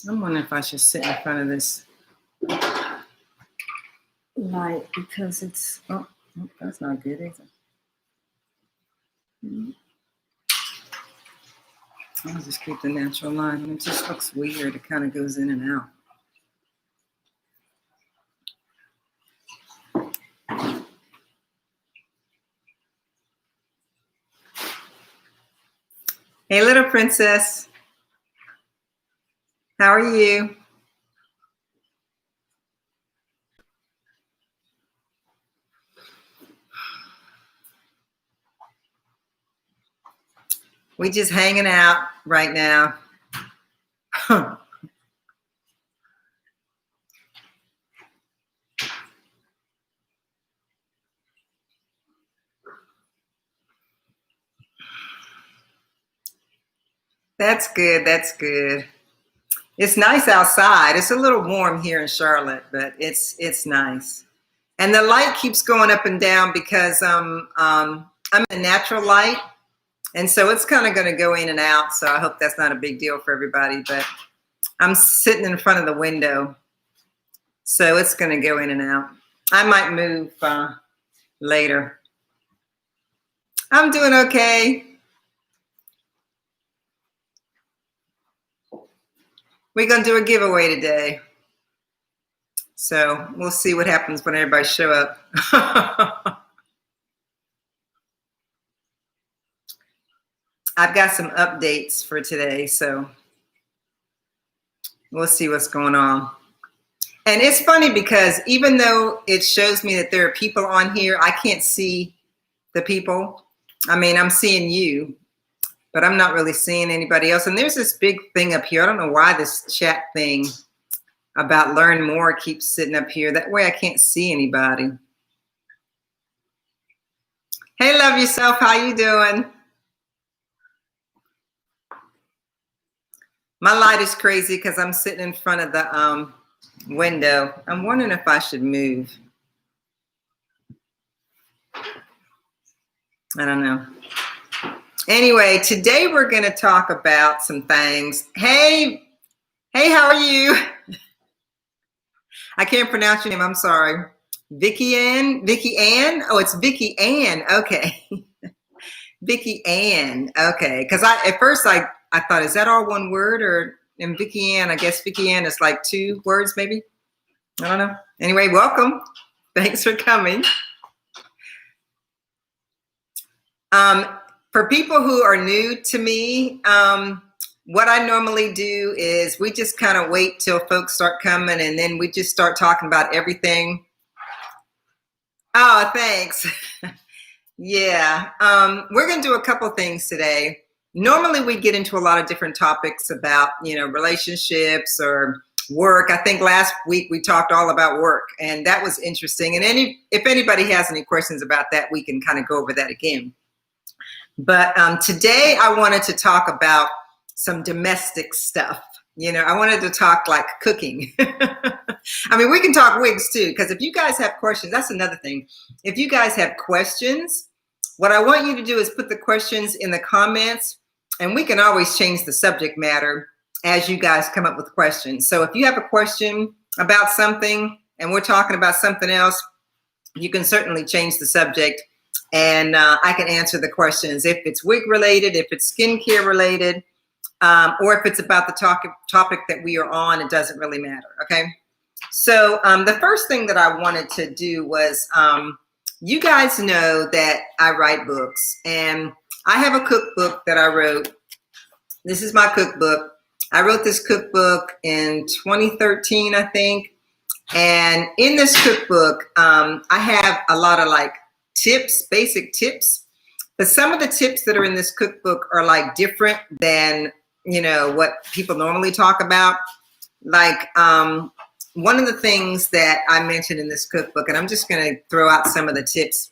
I'm wondering if I should sit in front of this light because it's, oh, that's not good, is it? I'll just keep the natural line. It just looks weird. It kind of goes in and out. Hey, little princess. How are you? We just hanging out right now. That's good. That's good. It's nice outside. It's a little warm here in Charlotte, but it's nice. And the light keeps going up and down because I'm in natural light. And so it's kind of going to go in and out. So I hope that's not a big deal for everybody, but I'm sitting in front of the window. So it's going to go in and out. I might move later. I'm doing okay. We're going to do a giveaway today. So we'll see what happens when everybody show up. I've got some updates for today, so we'll see what's going on. And it's funny because even though it shows me that there are people on here, I can't see the people. I mean, I'm seeing you, but I'm not really seeing anybody else. And there's this big thing up here. I don't know why this chat thing about learn more keeps sitting up here. That way I can't see anybody. Hey, love yourself. How you doing? My light is crazy because I'm sitting in front of the window. I'm wondering if I should move. I don't know. Anyway, today we're going to talk about some things. Hey, how are you? I can't pronounce your name. I'm sorry. Vicky Ann? Oh, it's Vicky Ann. Okay. Vicky Ann. Okay. Because at first I thought, is that all one word? Or in Vicky Ann, I guess Vicky Ann is like 2 words maybe. I don't know. Anyway, welcome. Thanks for coming. For people who are new to me, what I normally do is we just kind of wait till folks start coming and then we just start talking about everything. Oh, thanks. Yeah. We're going to do a couple things today. Normally we get into a lot of different topics about, relationships or work. I think last week we talked all about work and that was interesting. And if anybody has any questions about that, we can kind of go over that again. But today I wanted to talk about some domestic stuff. I wanted to talk like cooking. I mean, we can talk wigs too, because if you guys have questions, that's another thing. If you guys have questions, what I want you to do is put the questions in the comments and we can always change the subject matter as you guys come up with questions. So if you have a question about something and we're talking about something else, you can certainly change the subject and I can answer the questions. If it's wig related, if it's skincare related, or if it's about the topic that we are on, it doesn't really matter, okay? So the first thing that I wanted to do was, you guys know that I write books and I have a cookbook that I wrote. This is my cookbook. I wrote this cookbook in 2013, I think. And in this cookbook, I have a lot of like tips, basic tips. But some of the tips that are in this cookbook are like different than, what people normally talk about. Like one of the things that I mentioned in this cookbook, and I'm just going to throw out some of the tips,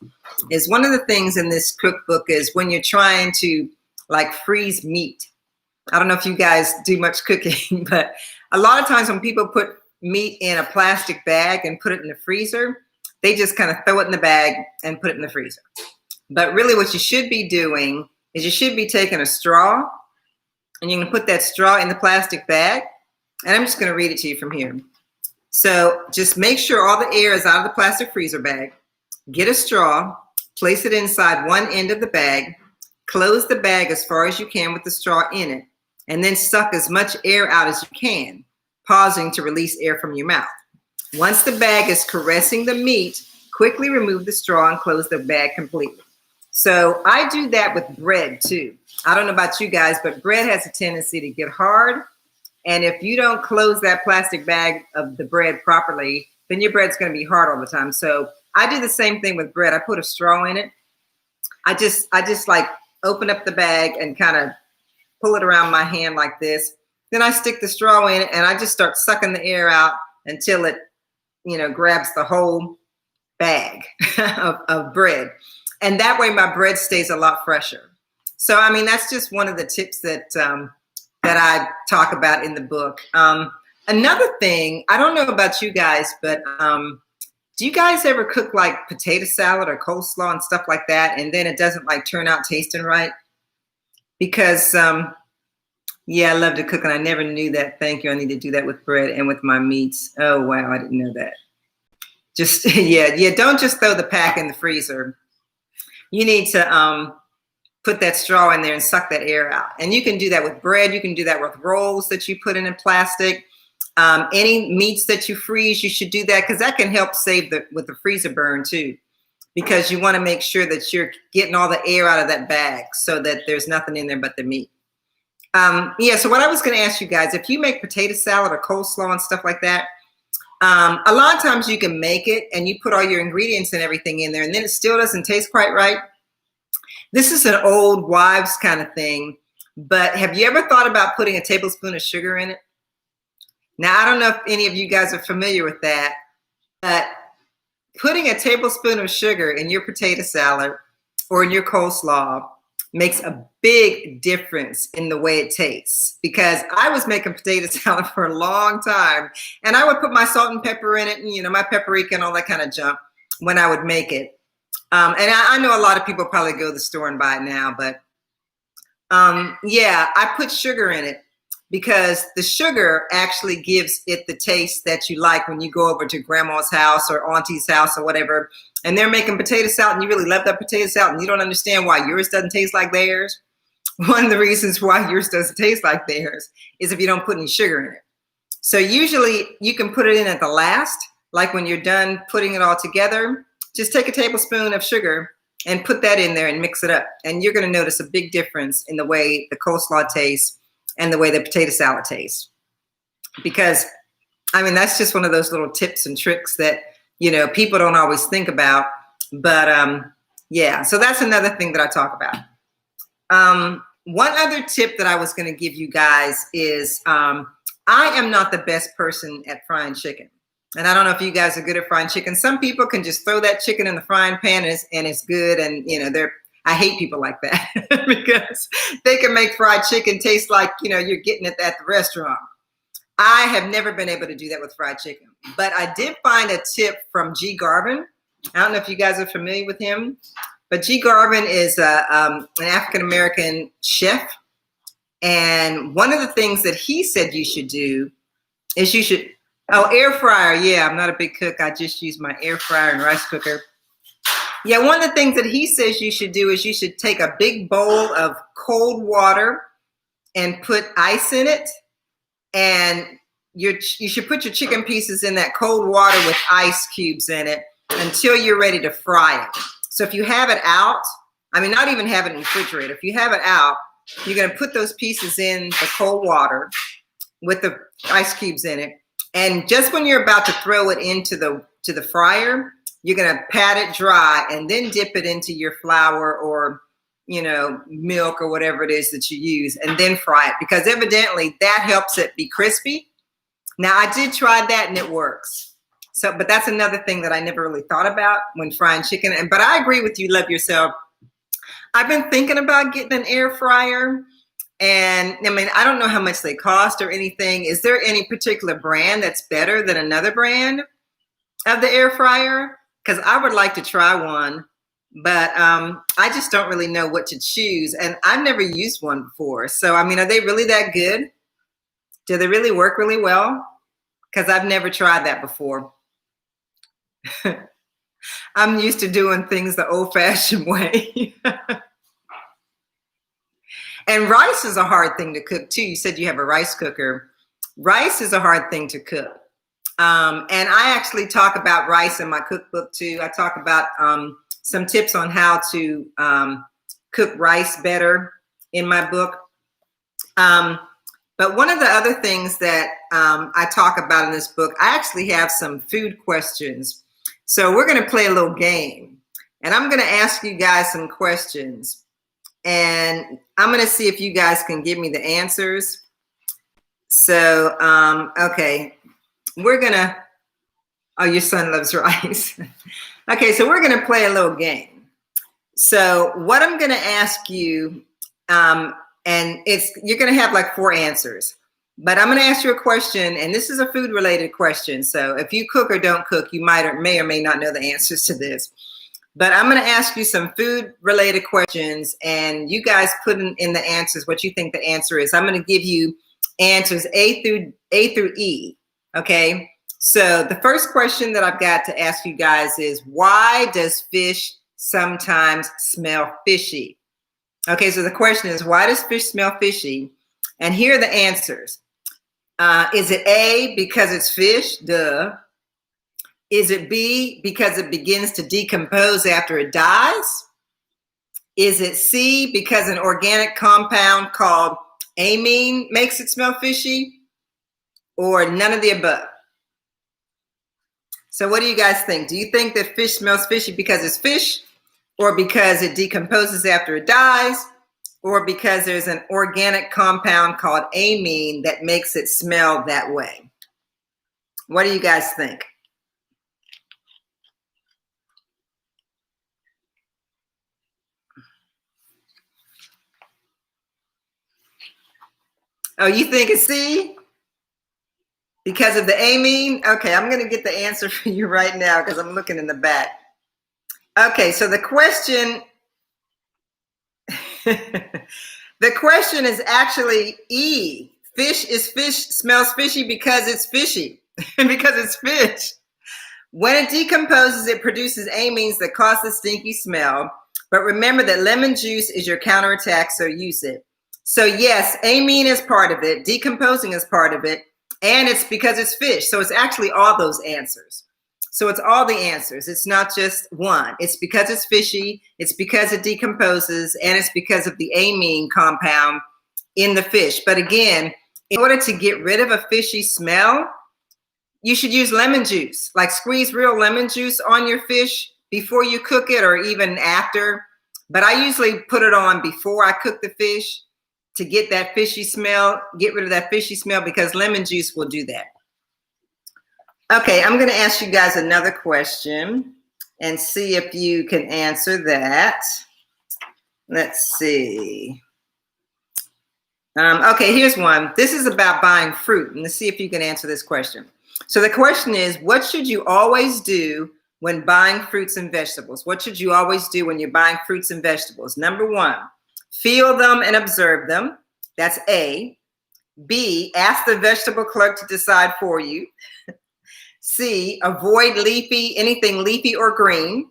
is one of the things in this cookbook is when you're trying to like freeze meat. I don't know if you guys do much cooking, but a lot of times when people put meat in a plastic bag and put it in the freezer, they just kind of throw it in the bag and put it in the freezer. But really what you should be doing is you should be taking a straw and you can put that straw in the plastic bag And I'm just going to read it to you from here. So just make sure all the air is out of the plastic freezer bag. Get a straw, place it inside one end of the bag, close the bag as far as you can with the straw in it, and then suck as much air out as you can, pausing to release air from your mouth. Once the bag is caressing the meat, quickly remove the straw and close the bag completely. So I do that with bread too. I don't know about you guys, but bread has a tendency to get hard. And if you don't close that plastic bag of the bread properly, then your bread's going to be hard all the time. So I do the same thing with bread. I put a straw in it. I just like open up the bag and kind of pull it around my hand like this. Then I stick the straw in it and I just start sucking the air out until it, you know, grabs the whole bag of bread. And that way my bread stays a lot fresher. So, I mean, that's just one of the tips that that I talk about in the book. Another thing, I don't know about you guys, but do you guys ever cook like potato salad or coleslaw and stuff like that, and then it doesn't like turn out tasting right? Because, yeah, I love to cook and I never knew that. Thank you. I need to do that with bread and with my meats. Oh, wow. I didn't know that. Just, yeah, don't just throw the pack in the freezer. You need to put that straw in there and suck that air out. And you can do that with bread. You can do that with rolls that you put in plastic. Any meats that you freeze, you should do that because that can help save with the freezer burn too. Because you want to make sure that you're getting all the air out of that bag so that there's nothing in there but the meat. Yeah, so what I was going to ask you guys, if you make potato salad or coleslaw and stuff like that, a lot of times you can make it and you put all your ingredients and everything in there and then it still doesn't taste quite right. This is an old wives kind of thing, but have you ever thought about putting a tablespoon of sugar in it? Now, I don't know if any of you guys are familiar with that, but putting a tablespoon of sugar in your potato salad or in your coleslaw makes a big difference in the way it tastes. Because I was making potato salad for a long time and I would put my salt and pepper in it and, you know, my paprika and all that kind of junk when I would make it. And I know a lot of people probably go to the store and buy it now, but yeah, I put sugar in it because the sugar actually gives it the taste that you like when you go over to grandma's house or auntie's house or whatever, and they're making potato salad and you really love that potato salad and you don't understand why yours doesn't taste like theirs. One of the reasons why yours doesn't taste like theirs is if you don't put any sugar in it. So usually you can put it in at the last, like when you're done putting it all together, just take a tablespoon of sugar and put that in there and mix it up. And you're going to notice a big difference in the way the coleslaw tastes and the way the potato salad tastes. Because, I mean, that's just one of those little tips and tricks that, you know, people don't always think about. But, yeah, so that's another thing that I talk about. One other tip that I was going to give you guys is I am not the best person at frying chicken. And I don't know if you guys are good at frying chicken. Some people can just throw that chicken in the frying pan and it's good. And, you know, I hate people like that because they can make fried chicken taste like, you know, you're getting it at the restaurant. I have never been able to do that with fried chicken. But I did find a tip from G. Garvin. I don't know if you guys are familiar with him. But G. Garvin is an African-American chef. And one of the things that he said you should do is you should... Oh, air fryer. Yeah, I'm not a big cook. I just use my air fryer and rice cooker. Yeah, one of the things that he says you should do is you should take a big bowl of cold water and put ice in it. And you should put your chicken pieces in that cold water with ice cubes in it until you're ready to fry it. So if you have it out, I mean, not even have it in the refrigerator. If you have it out, you're going to put those pieces in the cold water with the ice cubes in it. And just when you're about to throw it into the fryer, you're going to pat it dry and then dip it into your flour or, you know, milk or whatever it is that you use and then fry it because evidently that helps it be crispy. Now, I did try that and it works. So, but that's another thing that I never really thought about when frying chicken. But I agree with you, Love Yourself. I've been thinking about getting an air fryer. And I mean, I don't know how much they cost or anything. Is there any particular brand that's better than another brand of the air fryer? Because I would like to try one, but I just don't really know what to choose. And I've never used one before. So, I mean, are they really that good? Do they really work really well? Because I've never tried that before. I'm used to doing things the old-fashioned way. And rice is a hard thing to cook too. You said you have a rice cooker. Rice is a hard thing to cook. And I actually talk about rice in my cookbook too. I talk about some tips on how to cook rice better in my book. But one of the other things that I talk about in this book, I actually have some food questions. So we're going to play a little game. And I'm going to ask you guys some questions. And I'm going to see if you guys can give me the answers. So, okay. We're going to, oh, your son loves rice. Okay, so we're going to play a little game. So what I'm going to ask you, and you're going to have like 4 answers. But I'm going to ask you a question, and this is a food-related question. So if you cook or don't cook, you may or may not know the answers to this. But I'm going to ask you some food-related questions, and you guys put in the answers what you think the answer is. I'm going to give you answers A through E. Okay? So the first question that I've got to ask you guys is, why does fish sometimes smell fishy? Okay, so the question is, why does fish smell fishy? And here are the answers. Is it A, because it's fish? Duh. Is it B, because it begins to decompose after it dies? Is it C, because an organic compound called amine makes it smell fishy? Or none of the above? So what do you guys think? Do you think that fish smells fishy because it's fish, or because it decomposes after it dies, or because there's an organic compound called amine that makes it smell that way? What do you guys think? Oh, you think it's C? Because of the amine? Okay, I'm going to get the answer for you right now because I'm looking in the back. Okay, so the question, the question is actually E. Fish smells fishy because it's fishy, because it's fish. When it decomposes, it produces amines that cause the stinky smell. But remember that lemon juice is your counterattack, so use it. So yes, amine is part of it. Decomposing is part of it. And it's because it's fish. So it's actually all those answers. So it's all the answers. It's not just one. It's because it's fishy. It's because it decomposes. And it's because of the amine compound in the fish. But again, in order to get rid of a fishy smell, you should use lemon juice. Like squeeze real lemon juice on your fish before you cook it, or even after. But I usually put it on before I cook the fish to get that fishy smell, get rid of that fishy smell, because lemon juice will do that. Okay, I'm going to ask you guys another question and see if you can answer that. Let's see. Okay, here's one. This is about buying fruit, and let's see if you can answer this question. So the question is, what should you always do when buying fruits and vegetables? What should you always do when you're buying fruits and vegetables? Number 1, feel them and observe them. That's A. B, ask the vegetable clerk to decide for you. C, avoid anything leafy or green.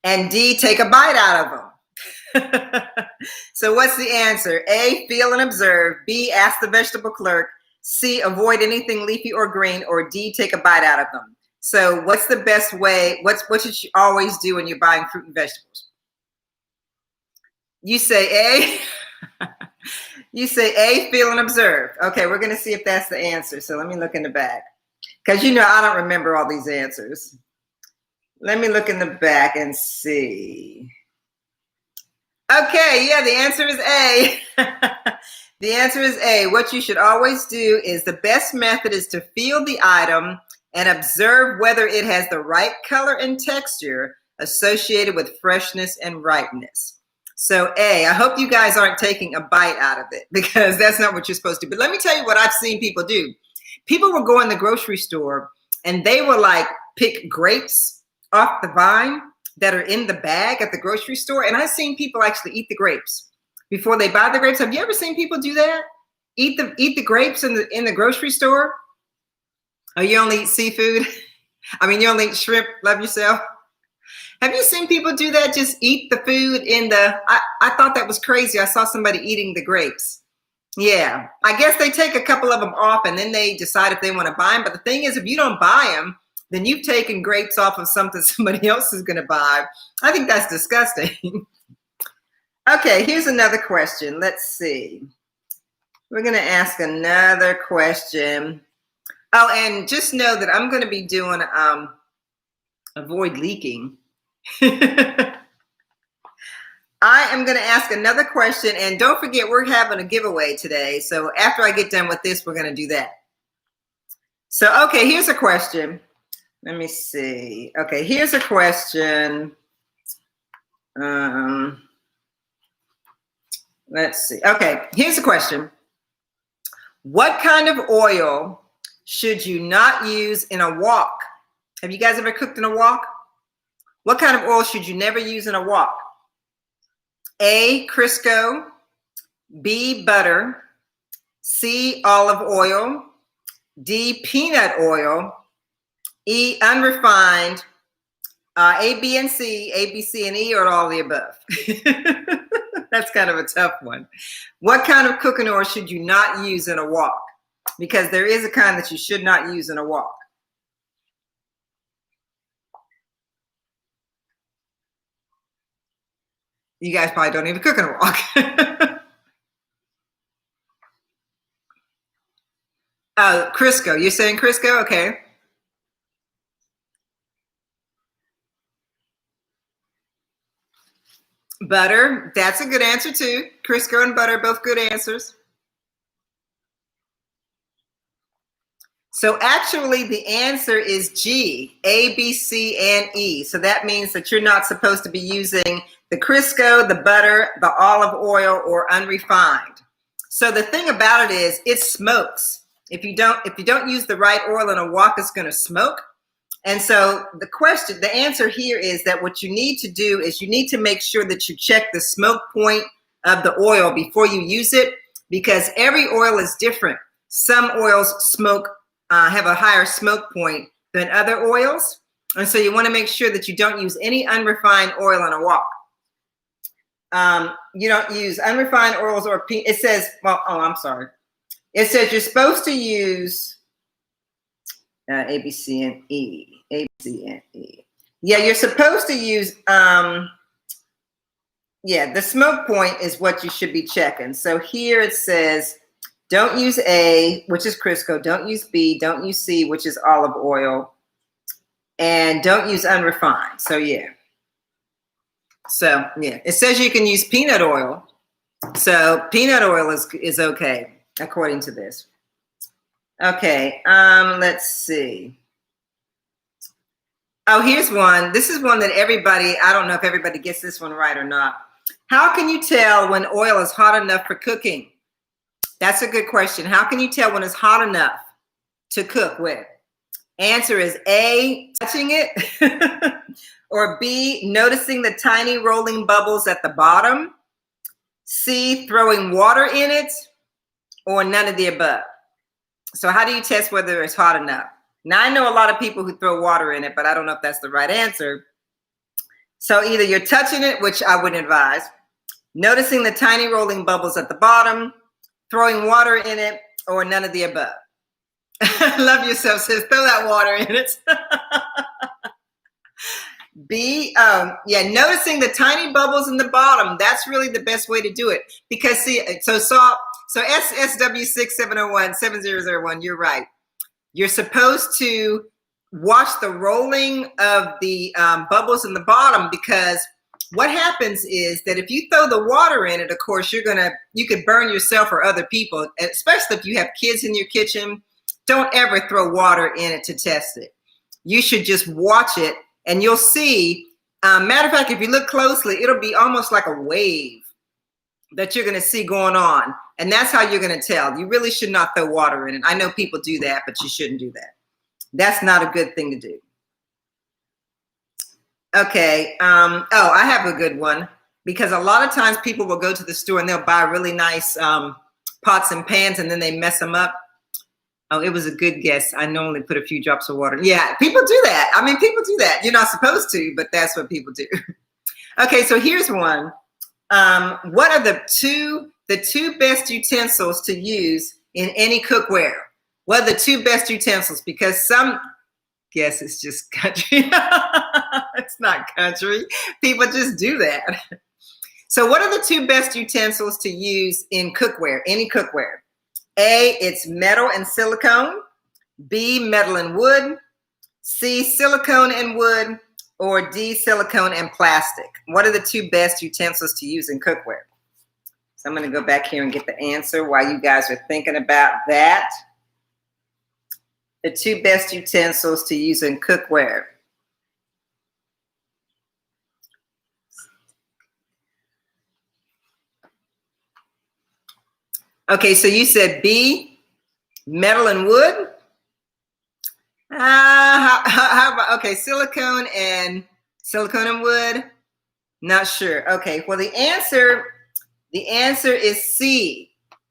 And D, take a bite out of them. So what's the answer? A, feel and observe. B, ask the vegetable clerk. C, avoid anything leafy or green. Or D, take a bite out of them. So what's the best way? What should you always do when you're buying fruit and vegetables? You say A. You say A, feel and observe. Okay, we're going to see if that's the answer. So let me look in the back. Because you know I don't remember all these answers. Let me look in the back and see. Okay, yeah, the answer is A. The answer is A. What you should always do is the best method is to feel the item and observe whether it has the right color and texture associated with freshness and ripeness. So A, I hope you guys aren't taking a bite out of it, because that's not what you're supposed to do. But let me tell you what I've seen people do. People will go in the grocery store and they will like pick grapes off the vine that are in the bag at the grocery store. And I've seen people actually eat the grapes before they buy the grapes. Have you ever seen people do that? eat the grapes in the grocery store? Or you only eat seafood? I mean, you only eat shrimp, love yourself. Have you seen people do that? Just eat the food in the, I thought that was crazy. I saw somebody eating the grapes. Yeah, I guess they take a couple of them off and then they decide if they want to buy them. But the thing is, if you don't buy them, then you've taken grapes off of something somebody else is going to buy. I think that's disgusting. Okay, here's another question. Let's see. We're going to ask another question. Oh, and just know that I'm going to be doing avoid leaking. I am going to ask another question, and don't forget we're having a giveaway today. So after I get done with this, we're going to do that. So, okay, here's a question. Let me see. Okay, here's a question. Let's see. Okay, here's a question. What kind of oil should you not use in a wok? Have you guys ever cooked in a wok? What kind of oil should you never use in a wok? A, Crisco, B, butter, C, olive oil, D, peanut oil, E, unrefined, A, B, and C, A, B, C, and E, or all the above? That's kind of a tough one. What kind of cooking oil should you not use in a wok? Because there is a kind that you should not use in a wok. You guys probably don't even cook in a wok. Crisco. You're saying Crisco? Okay. Butter. That's a good answer too. Crisco and butter, both good answers. So actually the answer is G, A, B, C, and E. So that means that you're not supposed to be using the Crisco, the butter, the olive oil, or unrefined. So the thing about it is it smokes. If you don't use the right oil in a wok, it's going to smoke. And so the answer here is that what you need to do is you need to make sure that you check the smoke point of the oil before you use it, because every oil is different. Some oils have a higher smoke point than other oils. And so you want to make sure that you don't use any unrefined oil in a wok. You don't use unrefined oils or it says, well, oh, I'm sorry. It says you're supposed to use A, B, C, and E. A, B, C, and E. Yeah, you're supposed to use, the smoke point is what you should be checking. So here it says, don't use A, which is Crisco. Don't use B. Don't use C, which is olive oil. And don't use unrefined. So, yeah. So, yeah. It says you can use peanut oil. So, peanut oil is okay, according to this. Okay. Let's see. Oh, here's one. This is one that I don't know if everybody gets this one right or not. How can you tell when oil is hot enough for cooking? That's a good question. How can you tell when it's hot enough to cook with? Answer is A, touching it, or B, noticing the tiny rolling bubbles at the bottom, C, throwing water in it, or none of the above. So how do you test whether it's hot enough? Now, I know a lot of people who throw water in it, but I don't know if that's the right answer. So either you're touching it, which I wouldn't advise, noticing the tiny rolling bubbles at the bottom, throwing water in it, or none of the above. Love yourself, sis. Throw that water in it. B, noticing the tiny bubbles in the bottom. That's really the best way to do it. Because see, so SSW67017001, you're right. You're supposed to watch the rolling of the bubbles in the bottom, because what happens is that if you throw the water in it, of course, you could burn yourself or other people, especially if you have kids in your kitchen. Don't ever throw water in it to test it. You should just watch it and you'll see. Matter of fact, if you look closely, it'll be almost like a wave that you're going to see going on. And that's how you're going to tell. You really should not throw water in it. I know people do that, but you shouldn't do that. That's not a good thing to do. Okay. I have a good one, because a lot of times people will go to the store and they'll buy really nice pots and pans and then they mess them up. Oh, it was a good guess. I normally put a few drops of water. Yeah, people do that. I mean, people do that. You're not supposed to, but that's what people do. Okay, so here's one. What are the two best utensils to use in any cookware? What are the two best utensils? Because some guess it's just country. It's not country. People just do that. So what are the two best utensils to use in cookware, any cookware? A, it's metal and silicone. B, metal and wood. C, silicone and wood. Or D, silicone and plastic. What are the two best utensils to use in cookware? So I'm going to go back here and get the answer while you guys are thinking about that. The two best utensils to use in cookware. Okay, so you said B, metal and wood. How about, okay, silicone and wood? Not sure. Okay, well the answer is C,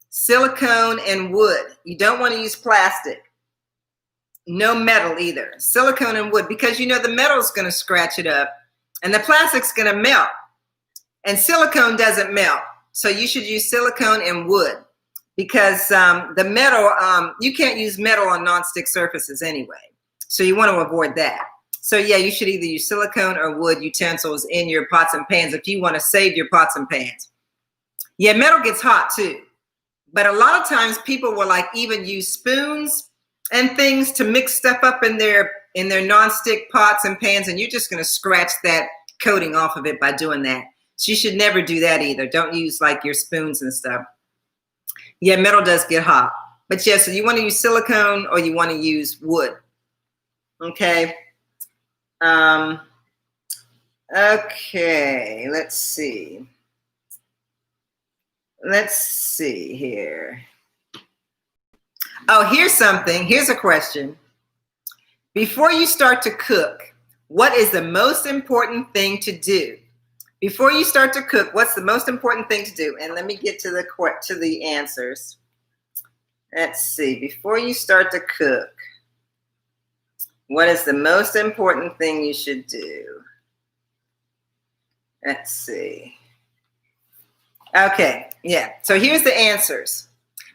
silicone and wood. You don't want to use plastic. No metal either. Silicone and wood, because you know the metal's going to scratch it up and the plastic's going to melt. And silicone doesn't melt. So you should use silicone and wood. Because the metal, you can't use metal on nonstick surfaces anyway. So you want to avoid that. So yeah, you should either use silicone or wood utensils in your pots and pans if you want to save your pots and pans. Yeah, metal gets hot too. But a lot of times people will like even use spoons and things to mix stuff up in their nonstick pots and pans, and you're just going to scratch that coating off of it by doing that. So you should never do that either. Don't use like your spoons and stuff. Yeah, metal does get hot. But yeah, so you want to use silicone or you want to use wood. Okay. Okay, let's see. Let's see here. Oh, here's something. Here's a question. Before you start to cook, what is the most important thing to do? Before you start to cook, what's the most important thing to do? And let me get to the answers. Let's see. Before you start to cook, what is the most important thing you should do? Let's see. Okay, yeah. So here's the answers.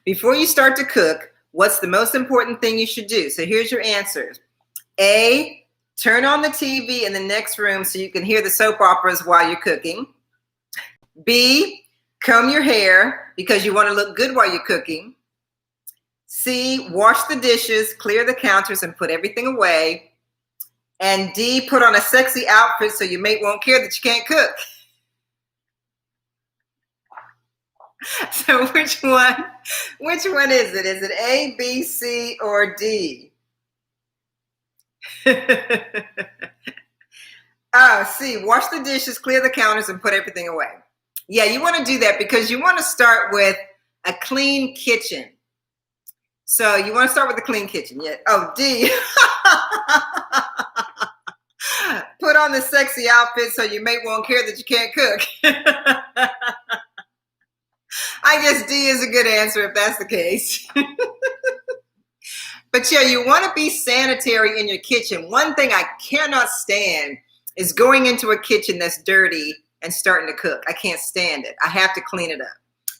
Before you start to cook, what's the most important thing you should do? So here's your answers. A, turn on the TV in the next room so you can hear the soap operas while you're cooking. B, comb your hair because you want to look good while you're cooking. C, wash the dishes, clear the counters, and put everything away. And D, put on a sexy outfit so your mate won't care that you can't cook. So which one is it? Is it A, B, C, or D? Oh, C, wash the dishes, clear the counters, and put everything away. Yeah, you want to do that because you want to start with a clean kitchen. So you want to start with a clean kitchen. Yeah. Oh, D. Put on the sexy outfit so your mate won't care that you can't cook. I guess D is a good answer if that's the case. But yeah, you want to be sanitary in your kitchen. One thing I cannot stand is going into a kitchen that's dirty and starting to cook. I can't stand it. I have to clean it up.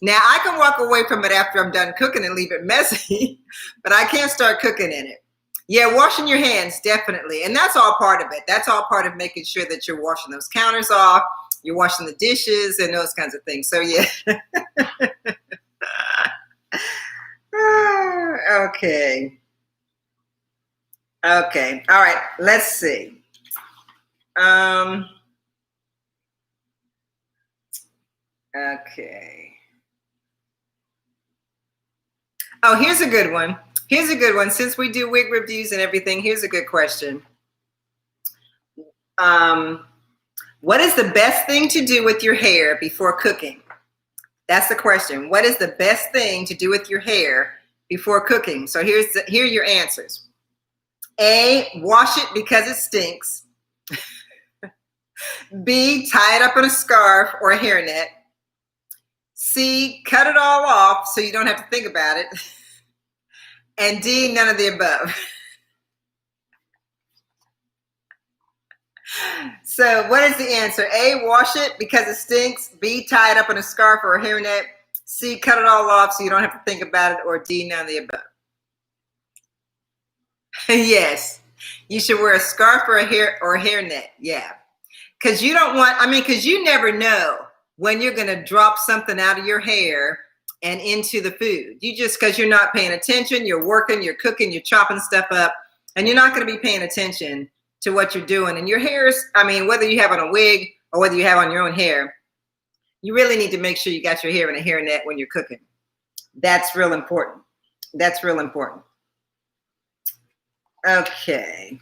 Now, I can walk away from it after I'm done cooking and leave it messy, but I can't start cooking in it. Yeah, washing your hands, definitely. And that's all part of it. That's all part of making sure that you're washing those counters off, you're washing the dishes and those kinds of things. So yeah. Okay. Okay. All right. Let's see. Okay. Oh, here's a good one. Here's a good one. Since we do wig reviews and everything, here's a good question. What is the best thing to do with your hair before cooking? That's the question. What is the best thing to do with your hair before cooking? So here are your answers. A, wash it because it stinks. B, tie it up in a scarf or a hairnet. C, cut it all off so you don't have to think about it. And D, none of the above. So what is the answer? A, wash it because it stinks. B, tie it up in a scarf or a hairnet. C, cut it all off so you don't have to think about it. Or D, none of the above. Yes, you should wear a scarf or a hairnet. Yeah, because you don't want, because you never know when you're going to drop something out of your hair and into the food. You just, because you're not paying attention, you're working, you're cooking, you're chopping stuff up, and you're not going to be paying attention to what you're doing. And your hair's, whether you have on a wig or whether you have on your own hair, you really need to make sure you got your hair in a hairnet when you're cooking. That's real important. That's real important. Okay.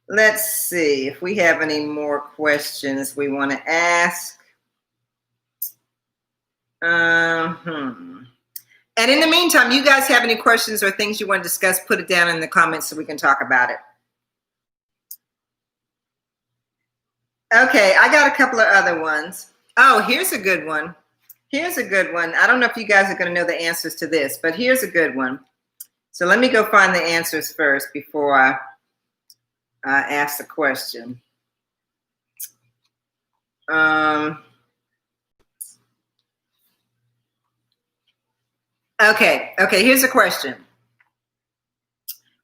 Let's see if we have any more questions we want to ask. And in the meantime, you guys have any questions or things you want to discuss, put it down in the comments so we can talk about it. Okay, I got a couple of other ones. Oh, here's a good one. Here's a good one. I don't know if you guys are going to know the answers to this, but here's a good one. So let me go find the answers first before I ask the question. Okay, here's a question.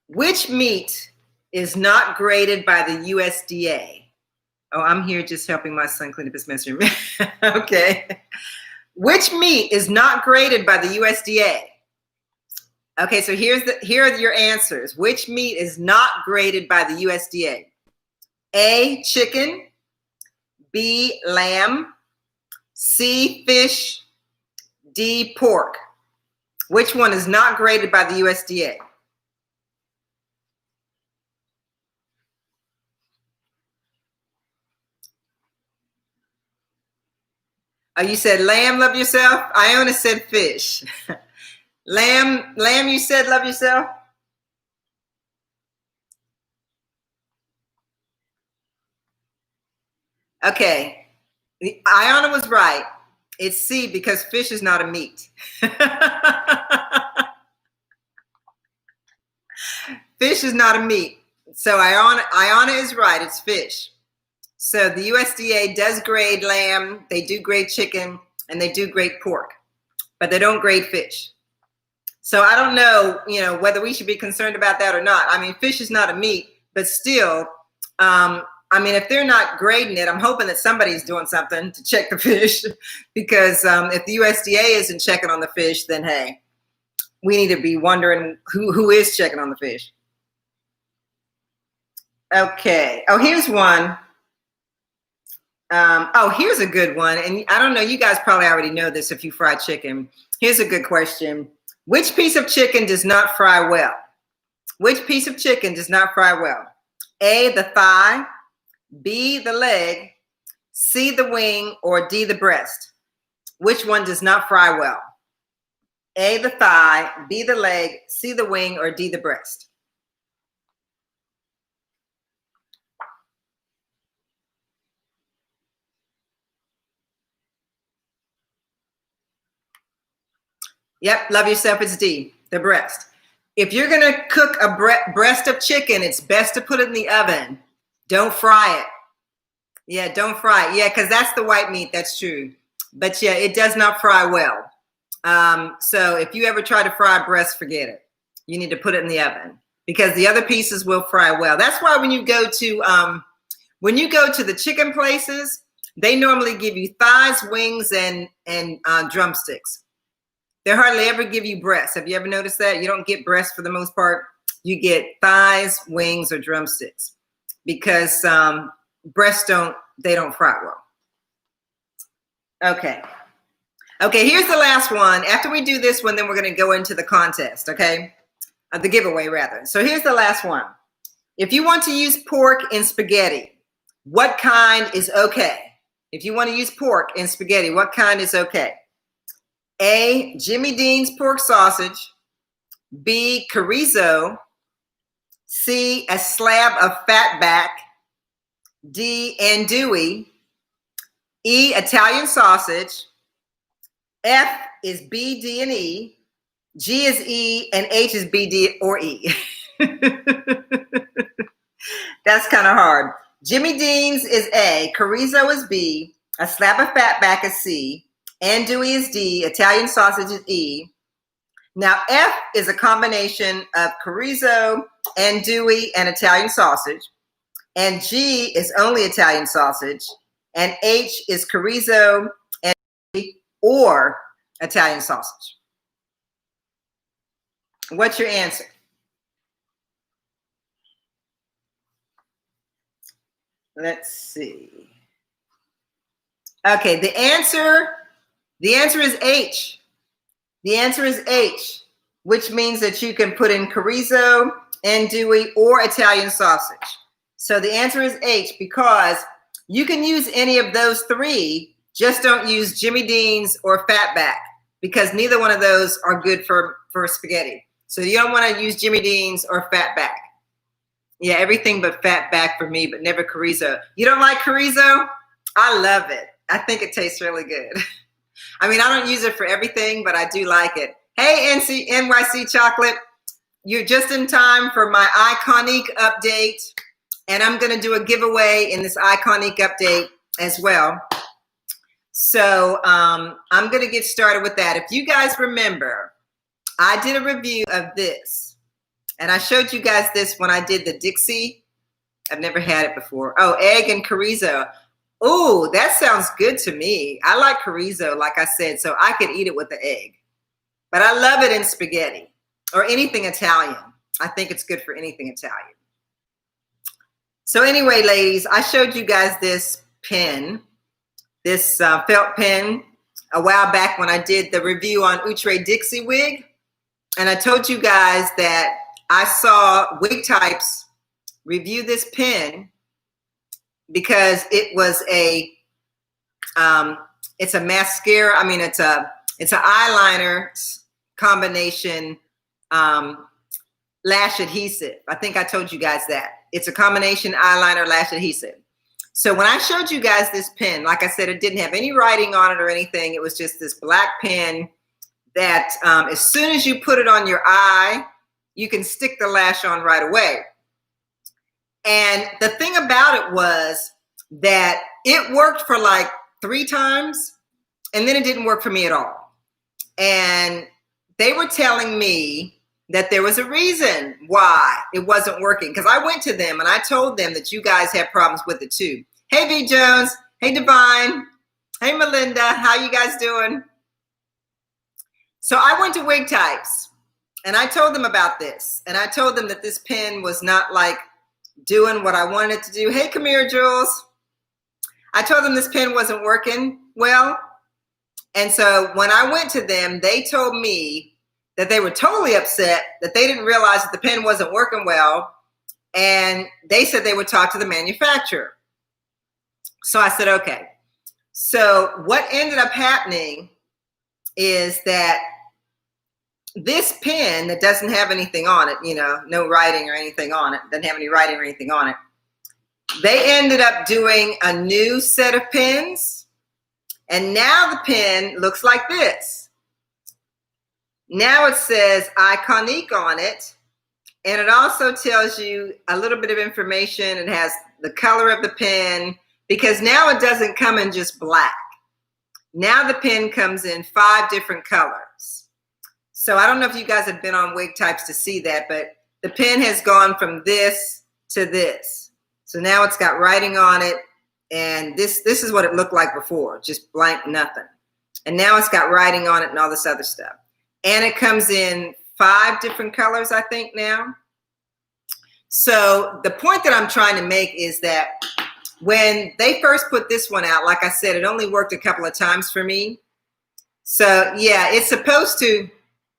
Which meat is not graded by the USDA? Oh, I'm here just helping my son clean up his mess room. Okay. Which meat is not graded by the USDA? Okay, so here are your answers. Which meat is not graded by the USDA? A, chicken. B, lamb. C, fish. D, pork. Which one is not graded by the USDA? Oh, you said lamb, love yourself? Iona said fish. Lamb, you said love yourself? Okay. Iona was right. It's C because fish is not a meat. Fish is not a meat. So Iona is right. It's fish. So the USDA does grade lamb, they do grade chicken, and they do grade pork, but they don't grade fish. So I don't know, whether we should be concerned about that or not. Fish is not a meat, but still, if they're not grading it, I'm hoping that somebody's doing something to check the fish because if the USDA isn't checking on the fish, then hey, we need to be wondering who is checking on the fish. Okay. Oh, here's one. Here's a good one. And I don't know, you guys probably already know this if you fry chicken. Here's a good question. Which piece of chicken does not fry well? Which piece of chicken does not fry well? A, the thigh. B, the leg. C, the wing. Or D, the breast. Which one does not fry well? A, the thigh. B, the leg. C, the wing. Or D, the breast. Yep, love yourself, it's D, the breast. If you're gonna cook a breast of chicken, it's best to put it in the oven. Don't fry it. Yeah, don't fry it. Yeah, because that's the white meat, that's true. But yeah, it does not fry well. So if you ever try to fry breast, forget it. You need to put it in the oven because the other pieces will fry well. That's why when you go to the chicken places, they normally give you thighs, wings, and drumsticks. They hardly ever give you breasts. Have you ever noticed that? You don't get breasts for the most part. You get thighs, wings, or drumsticks because breasts don't fry well. Okay, here's the last one. After we do this one, then we're going to go into the contest, okay? The giveaway, rather. So here's the last one. If you want to use pork in spaghetti, what kind is okay? If you want to use pork in spaghetti, what kind is okay? A, Jimmy Dean's pork sausage. B, chorizo. C, a slab of fatback. D, andouille. E, Italian sausage. F is B, D, and E. G is E, and H is B, D, or E. That's kind of hard. Jimmy Dean's is A, chorizo is B, a slab of fatback is C, andouille is D, Italian sausage is E. Now F is a combination of chorizo, andouille, and Italian sausage. And G is only Italian sausage. And H is chorizo, andouille, or Italian sausage. What's your answer? Let's see. Okay, the answer is H. The answer is H, which means that you can put in chorizo, andouille, or Italian sausage. So the answer is H, because you can use any of those three, just don't use Jimmy Dean's or fatback, because neither one of those are good for spaghetti. So you don't want to use Jimmy Dean's or fatback. Yeah, everything but fatback for me, but never chorizo. You don't like chorizo? I love it. I think it tastes really good. I mean, I don't use it for everything, but I do like it. Hey, NYC Chocolate, you're just in time for my Eye-conique update, and I'm going to do a giveaway in this Eye-conique update as well. So I'm going to get started with that. If you guys remember, I did a review of this. And I showed you guys this when I did the Dixie. I've never had it before. Oh, egg and chorizo. Oh, that sounds good to me. I like chorizo, like I said, so I could eat it with the egg. But I love it in spaghetti or anything Italian. I think it's good for anything Italian. So anyway, ladies, I showed you guys this pen, this felt pen a while back when I did the review on Outre Dixie wig. And I told you guys that I saw Wig Types review this pen because it was it's a mascara. I mean, it's an eyeliner combination lash adhesive. I think I told you guys that. It's a combination eyeliner lash adhesive. So when I showed you guys this pen, like I said, it didn't have any writing on it or anything. It was just this black pen that as soon as you put it on your eye, you can stick the lash on right away. And the thing about it was that it worked for like 3 times, and then it didn't work for me at all. And they were telling me that there was a reason why it wasn't working, because I went to them and I told them that you guys had problems with it too. Hey, V. Jones. Hey, Divine. Hey, Melinda. How you guys doing? So I went to Wig Types. And I told them about this. And I told them that this pen was not like doing what I wanted it to do. Hey, come here, Jules. I told them this pen wasn't working well. And so when I went to them, they told me that they were totally upset that they didn't realize that the pen wasn't working well. And they said they would talk to the manufacturer. So I said, okay. So what ended up happening is that this pen that doesn't have anything on it, you know, no writing or anything on it, doesn't have any writing or anything on it. They ended up doing a new set of pens. And now the pen looks like this. Now it says Eye-conique on it. And it also tells you a little bit of information. It has the color of the pen, because now it doesn't come in just black. Now the pen comes in 5 different colors. So I don't know if you guys have been on Wig Types to see that, but the pen has gone from this to this. So now it's got writing on it, and this is what it looked like before, just blank nothing. And now it's got writing on it and all this other stuff. And it comes in 5 different colors, I think now. So the point that I'm trying to make is that when they first put this one out, like I said, it only worked a couple of times for me. So yeah, it's supposed to.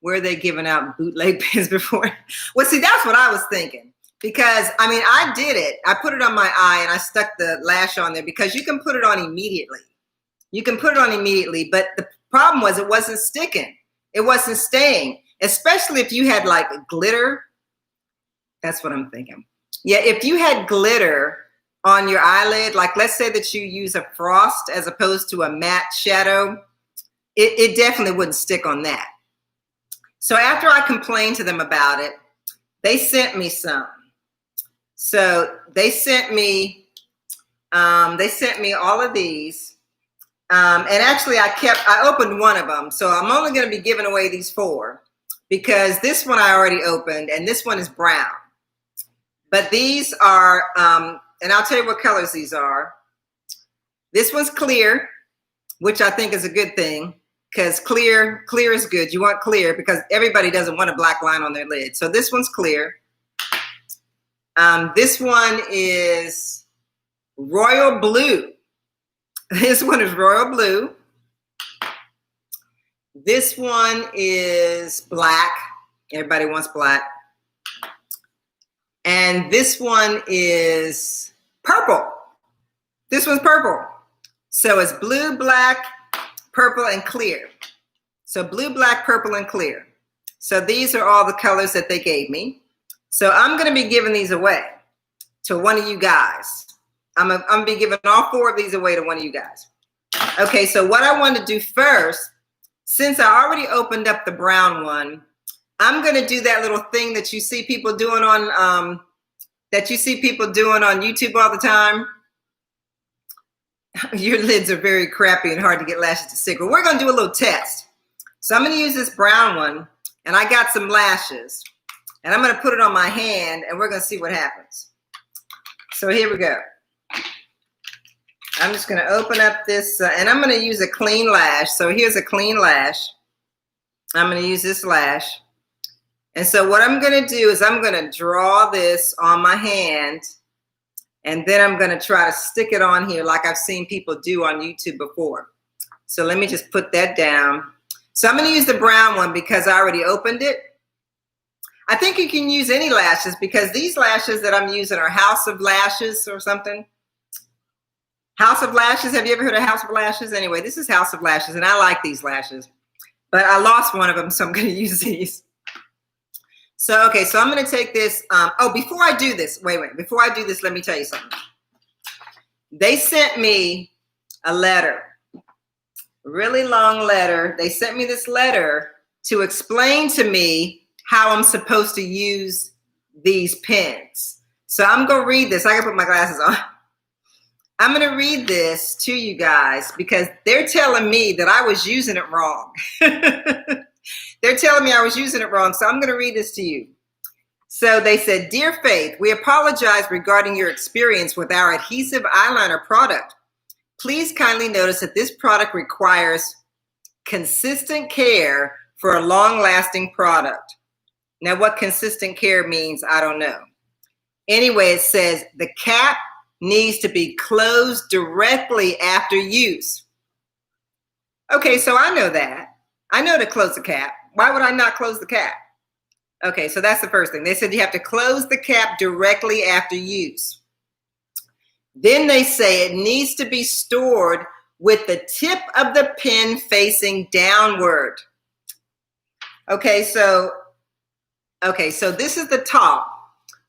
Were they giving out bootleg pens before? Well, see, that's what I was thinking. Because, I mean, I did it. I put it on my eye and I stuck the lash on there, because you can put it on immediately. You can put it on immediately. But the problem was it wasn't sticking. It wasn't staying. Especially if you had like glitter. That's what I'm thinking. Yeah, if you had glitter on your eyelid, like let's say that you use a frost as opposed to a matte shadow, it definitely wouldn't stick on that. So after I complained to them about it, they sent me some. So they sent me all of these. And actually I opened one of them. So I'm only going to be giving away these 4 because this one I already opened and this one is brown. But these are, and I'll tell you what colors these are. This one's clear, which I think is a good thing because clear is good. You want clear because everybody doesn't want a black line on their lid. So this one's clear. This one is royal blue. This one is royal blue. This one is black. Everybody wants black. And this one is purple. This one's purple. So it's blue, black, purple, and clear. So blue, black, purple, and clear. So these are all the colors that they gave me. So I'm going to be giving these away to one of you guys. I'm going to be giving all 4 of these away to one of you guys. Okay, so what I want to do first, since I already opened up the brown one, I'm going to do that little thing that you see people doing on YouTube all the time. Your lids are very crappy and hard to get lashes to stick. But we're going to do a little test. So I'm going to use this brown one, and I got some lashes, and I'm going to put it on my hand, and we're going to see what happens. So here we go. I'm just going to open up this, and I'm going to use a clean lash. So here's a clean lash. I'm going to use this lash. And so what I'm going to do is I'm going to draw this on my hand, and then I'm going to try to stick it on here like I've seen people do on YouTube before. So let me just put that down. So I'm going to use the brown one because I already opened it. I think you can use any lashes because these lashes that I'm using are House of Lashes or something. House of Lashes. Have you ever heard of House of Lashes? Anyway, this is House of Lashes, and I like these lashes. But I lost one of them, so I'm going to use these. So, okay, so I'm going to take this. Before I do this, before I do this, let me tell you something. They sent me a letter, a really long letter. They sent me this letter to explain to me how I'm supposed to use these pens. So I'm going to read this. I got to put my glasses on. I'm going to read this to you guys because they're telling me that I was using it wrong. They're telling me I was using it wrong, so I'm going to read this to you. So they said, "Dear Faith, we apologize regarding your experience with our adhesive eyeliner product. Please kindly notice that this product requires consistent care for a long-lasting product." Now, what consistent care means, I don't know. Anyway, it says the cap needs to be closed directly after use. Okay, so I know that. I know to close the cap. Why would I not close the cap? Okay, so that's the first thing. They said you have to close the cap directly after use. Then they say it needs to be stored with the tip of the pen facing downward. Okay, so this is the top.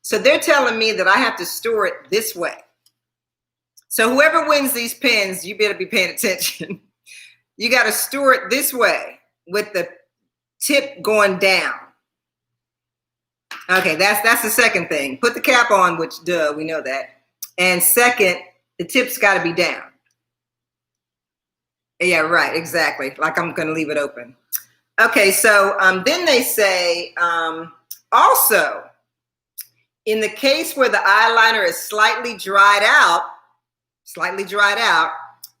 So they're telling me that I have to store it this way. So whoever wins these pens, you better be paying attention. You got to store it this way with the tip going down. Okay, that's the second thing. Put the cap on, which duh, we know that. And second, the tip's got to be down. Yeah, right, exactly. Like I'm going to leave it open. Okay, so then they say also, in the case where the eyeliner is slightly dried out,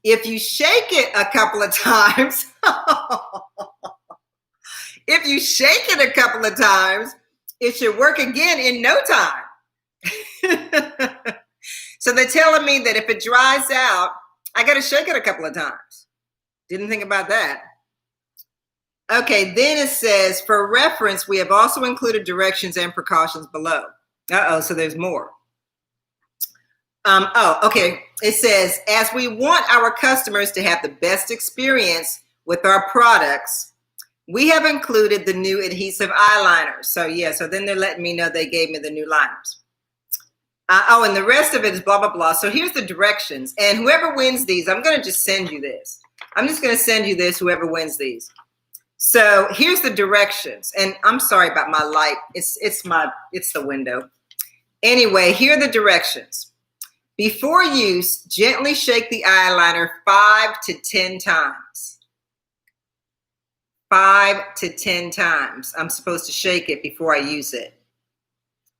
if you shake it a couple of times, it should work again in no time. So they're telling me that if it dries out, I got to shake it a couple of times. Didn't think about that. Okay, then it says, for reference, we have also included directions and precautions below. So there's more. Okay. It says, as we want our customers to have the best experience with our products, we have included the new adhesive eyeliner. So yeah, so then they're letting me know they gave me the new liners. And the rest of it is blah, blah, blah. So here's the directions. And whoever wins these, I'm going to just send you this. I'm just going to send you this, whoever wins these. So here's the directions. And I'm sorry about my light. It's the window. Anyway, here are the directions. Before use, gently shake the eyeliner 5 to 10 times. 5 to 10 times. I'm supposed to shake it before I use it.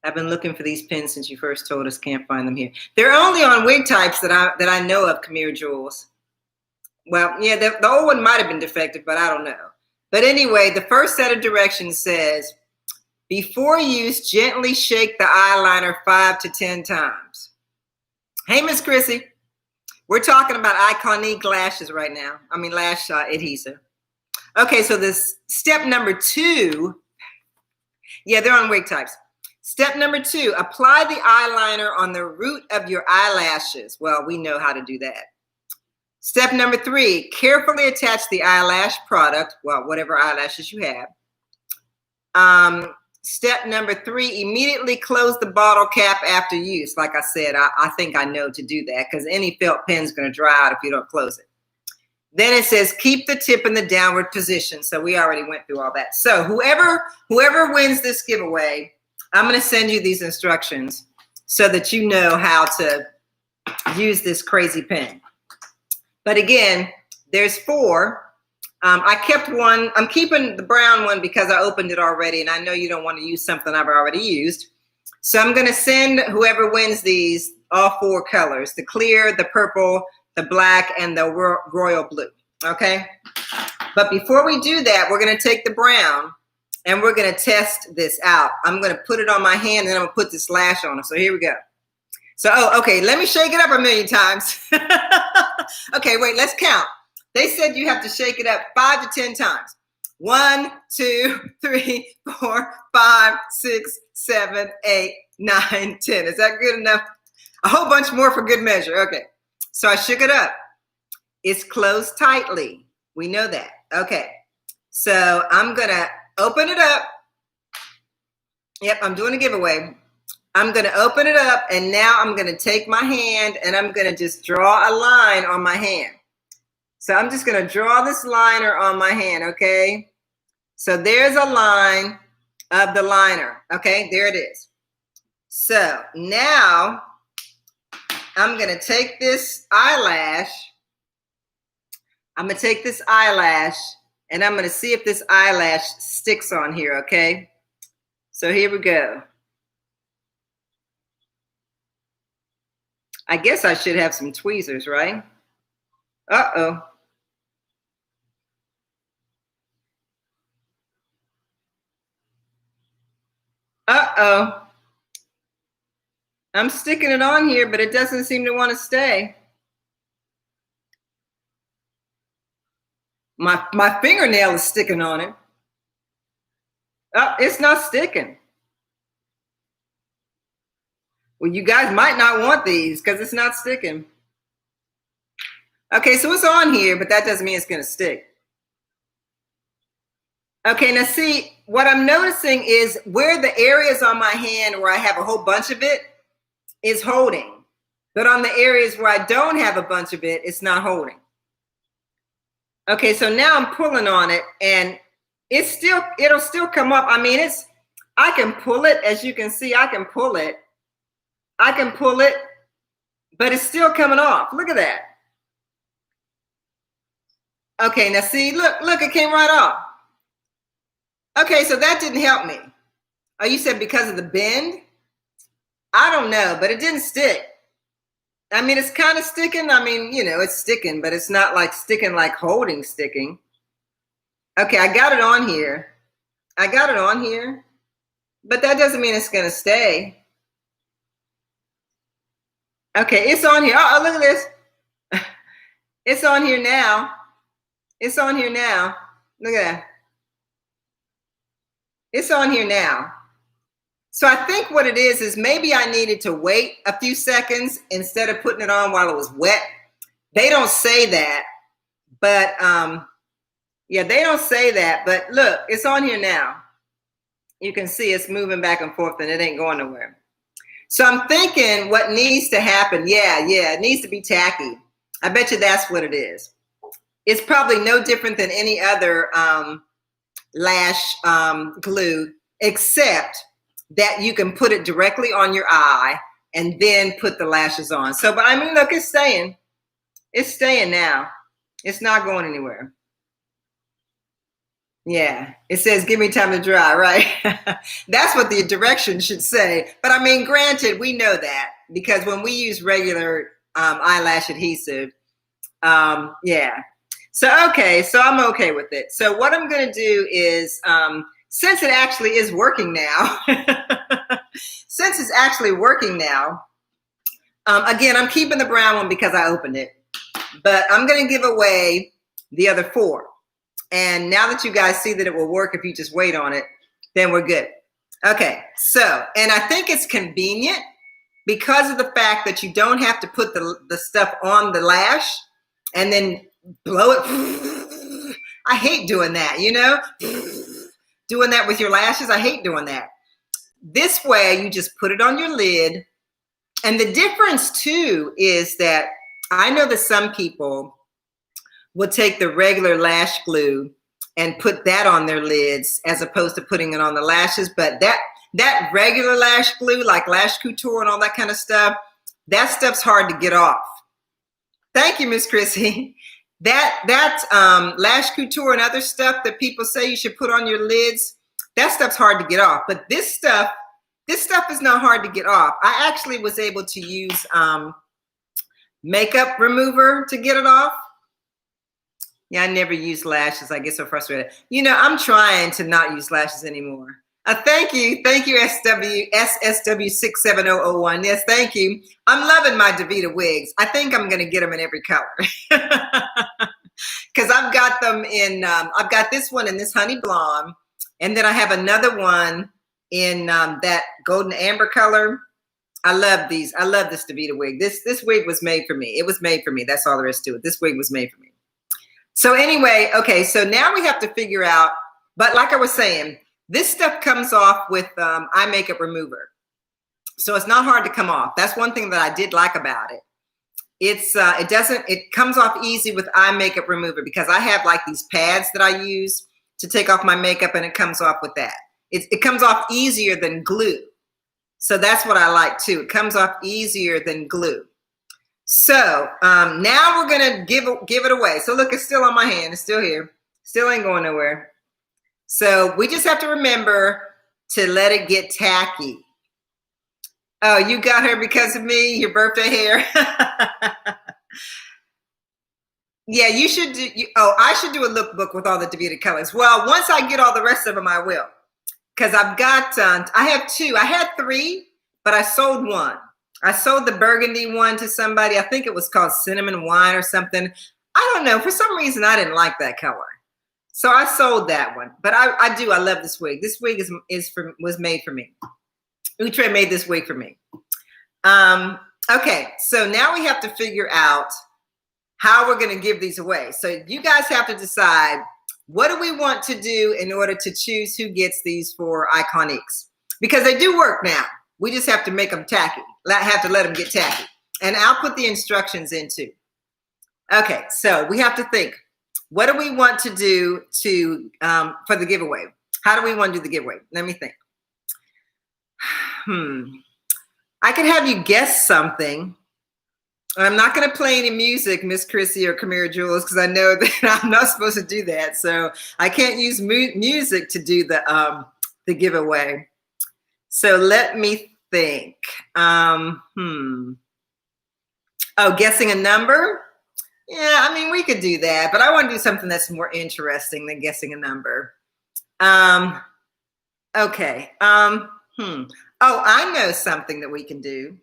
I've been looking for these pins since you first told us. Can't find them here. They're only on wig types that I know of, Camille Jules. Well, yeah, the old one might have been defective, but I don't know. But anyway, the first set of directions says, before use, gently shake the eyeliner 5 to 10 times. Hey, Miss Chrissy. We're talking about Eye-conique lashes right now. I mean, lash adhesive. Okay, so this step number 2. Yeah, they're on wig types. Step number 2, apply the eyeliner on the root of your eyelashes. Well, we know how to do that. Step number 3, carefully attach the eyelash product, well, whatever eyelashes you have. Step number 3, immediately close the bottle cap after use. Like I said, I think I know to do that because any felt pen is going to dry out if you don't close it. Then it says keep the tip in the downward position. So we already went through all that. So whoever wins this giveaway, I'm going to send you these instructions so that you know how to use this crazy pen. But again, there's 4. I kept one. I'm keeping the brown one because I opened it already, and I know you don't want to use something I've already used. So I'm going to send whoever wins these all 4 colors, the clear, the purple, the black, and the royal blue, okay? But before we do that, we're going to take the brown, and we're going to test this out. I'm going to put it on my hand, and then I'm going to put this lash on it. So here we go. So, okay, let me shake it up a million times. Okay, wait, let's count. They said you have to shake it up 5 to 10 times. 1, 2, 3, 4, 5, 6, 7, 8, 9, 10. Is that good enough? A whole bunch more for good measure. Okay, so I shook it up. It's closed tightly. We know that. Okay, so I'm going to open it up. Yep, I'm doing a giveaway. I'm going to open it up, and now I'm going to take my hand, and I'm going to just draw a line on my hand. So I'm just going to draw this liner on my hand, okay? So there's a line of the liner, okay? There it is. So now I'm going to take this eyelash. I'm going to take this eyelash, and I'm going to see if this eyelash sticks on here, okay? So here we go. I guess I should have some tweezers, right? Uh-oh. Uh-oh. I'm sticking it on here, but it doesn't seem to want to stay. My fingernail is sticking on it. Oh, it's not sticking. Well, you guys might not want these because it's not sticking. Okay, so it's on here, but that doesn't mean it's going to stick. Okay, now see, what I'm noticing is where the areas on my hand where I have a whole bunch of it is holding. But on the areas where I don't have a bunch of it, it's not holding. Okay, so now I'm pulling on it, and it'll still come up. I mean, I can pull it, as you can see, I can pull it. I can pull it, but it's still coming off. Look at that. Okay, now see, look, it came right off. Okay, so that didn't help me. Oh, you said because of the bend? I don't know, but it didn't stick. I mean, it's kind of sticking. I mean, you know, it's sticking, but it's not like sticking like holding sticking. Okay, I got it on here. I got it on here, but that doesn't mean it's going to stay. Okay, it's on here. Oh, look at this. It's on here now. It's on here now. Look at that. It's on here now. So I think what it is maybe I needed to wait a few seconds instead of putting it on while it was wet. They don't say that, but yeah, they don't say that. But look, it's on here now. You can see it's moving back and forth and it ain't going nowhere. So I'm thinking what needs to happen. Yeah, it needs to be tacky. I bet you that's what it is. it's probably no different than any other lash glue, except that you can put it directly on your eye and then put the lashes on. So, but I mean, look, it's staying. It's staying now. It's not going anywhere. Yeah, it says, give me time to dry, right? That's what the directions should say. But I mean, granted, we know that because when we use regular eyelash adhesive, yeah. So, okay, so I'm okay with it. So what I'm going to do is, since it actually is working now, since it's actually working now, again, I'm keeping the brown one because I opened it, but I'm going to give away the other 4. And now that you guys see that it will work if you just wait on it, then we're good. Okay, so, and I think it's convenient because of the fact that you don't have to put the stuff on the lash and then blow it. I hate doing that, you know? Doing that with your lashes, I hate doing that. This way, you just put it on your lid. And the difference too is that I know that some people will take the regular lash glue and put that on their lids as opposed to putting it on the lashes. But that regular lash glue, like Lash Couture and all that kind of stuff, that stuff's hard to get off. Thank you, Miss Chrissy. That Lash Couture and other stuff that people say you should put on your lids, that stuff's hard to get off. But this stuff is not hard to get off. I actually was able to use makeup remover to get it off. Yeah, I never use lashes. I get so frustrated. You know, I'm trying to not use lashes anymore. Thank you, SSW67001. Yes, thank you. I'm loving my Davita wigs. I think I'm going to get them in every color because I've got them in. I've got this one in this honey blonde, and then I have another one in that golden amber color. I love these. I love this Davita wig. This wig was made for me. It was made for me. That's all there is to it. This wig was made for me. So anyway, okay, so now we have to figure out, but like I was saying, this stuff comes off with eye makeup remover. So it's not hard to come off. That's one thing that I did like about it. It comes off easy with eye makeup remover because I have like these pads that I use to take off my makeup and it comes off with that. It comes off easier than glue. So that's what I like too. It comes off easier than glue. So now we're gonna give it away. So look, it's still on my hand. It's still here. Still ain't going nowhere. So we just have to remember to let it get tacky. Oh, you got her because of me, your birthday hair. Yeah, you should do. I should do a lookbook with all the Davita colors. Well, once I get all the rest of them, I will. Because I've got, I have 2. I had 3, but I sold 1. I sold the burgundy one to somebody. I think it was called Cinnamon Wine or something. I don't know. For some reason, I didn't like that color. So I sold that one. But I love this wig. This wig was made for me. Outre made this wig for me. Okay, so now we have to figure out how we're going to give these away. So you guys have to decide, what do we want to do in order to choose who gets these for Eye-coniques? Because they do work now. We just have to make them tacky. Have to let them get tacky. And I'll put the instructions in too. Okay, so we have to think, what do we want to do for the giveaway? How do we want to do the giveaway? Let me think. I could have you guess something. I'm not going to play any music, Miss Chrissy or Camille Jules, because I know that I'm not supposed to do that. So I can't use music to do the giveaway. So let me think. Oh, guessing a number? Yeah, I mean, we could do that, but I want to do something that's more interesting than guessing a number. Okay. Oh, I know something that we can do.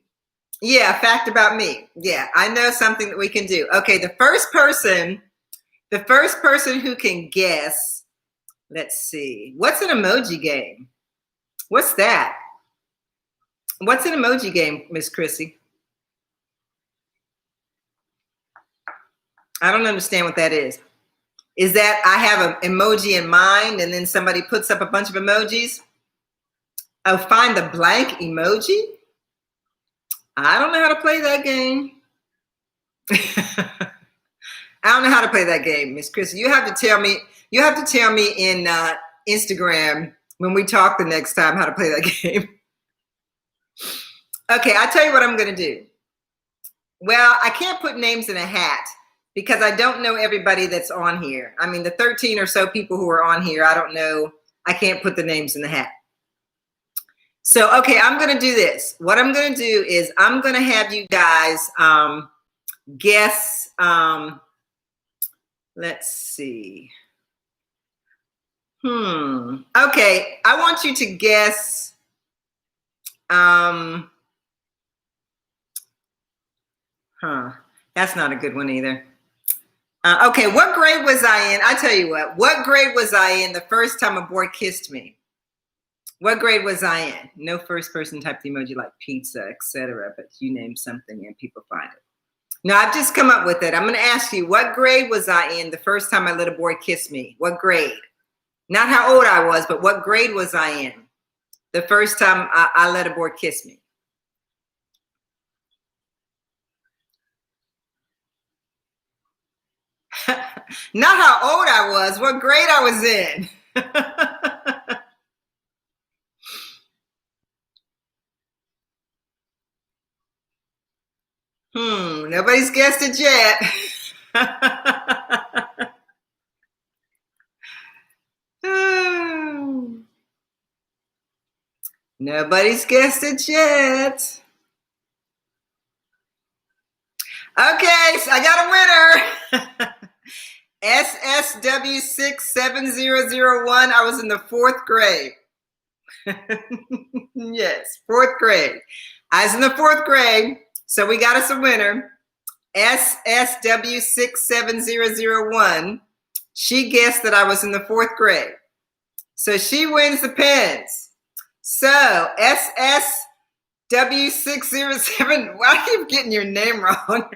Yeah, fact about me. Yeah, I know something that we can do. Okay, the first person who can guess, let's see. What's an emoji game? What's that? What's an emoji game, Miss Chrissy? I don't understand what that is. Is that I have an emoji in mind and then somebody puts up a bunch of emojis? Oh, find the blank emoji? I don't know how to play that game. I don't know how to play that game, Miss Chris. You have to tell me. You have to tell me in Instagram when we talk the next time how to play that game. Okay, I'll tell you what I'm going to do. Well, I can't put names in a hat because I don't know everybody that's on here. I mean, the 13 or so people who are on here, I don't know. I can't put the names in the hat. So, okay, I'm going to do this. What I'm going to do is I'm going to have you guys guess. Let's see. Okay, I want you to guess. That's not a good one either. Okay, what grade was I in? I tell you what grade was I in the first time a boy kissed me? What grade was I in? No first person type the emoji like pizza, etc. But you name something and people find it. No, I've just come up with it. I'm going to ask you, what grade was I in the first time I let a boy kiss me? What grade? Not how old I was, but what grade was I in the first time I let a boy kiss me? Not how old I was, what grade I was in. Nobody's guessed it yet. Nobody's guessed it yet. Okay, so I got a winner. SSW67001. I was in the 4th grade. Yes, 4th grade. I was in the 4th grade, so we got us a winner. SSW67001. She guessed that I was in the 4th grade. So she wins the pens. So SSW607, why I keep getting your name wrong?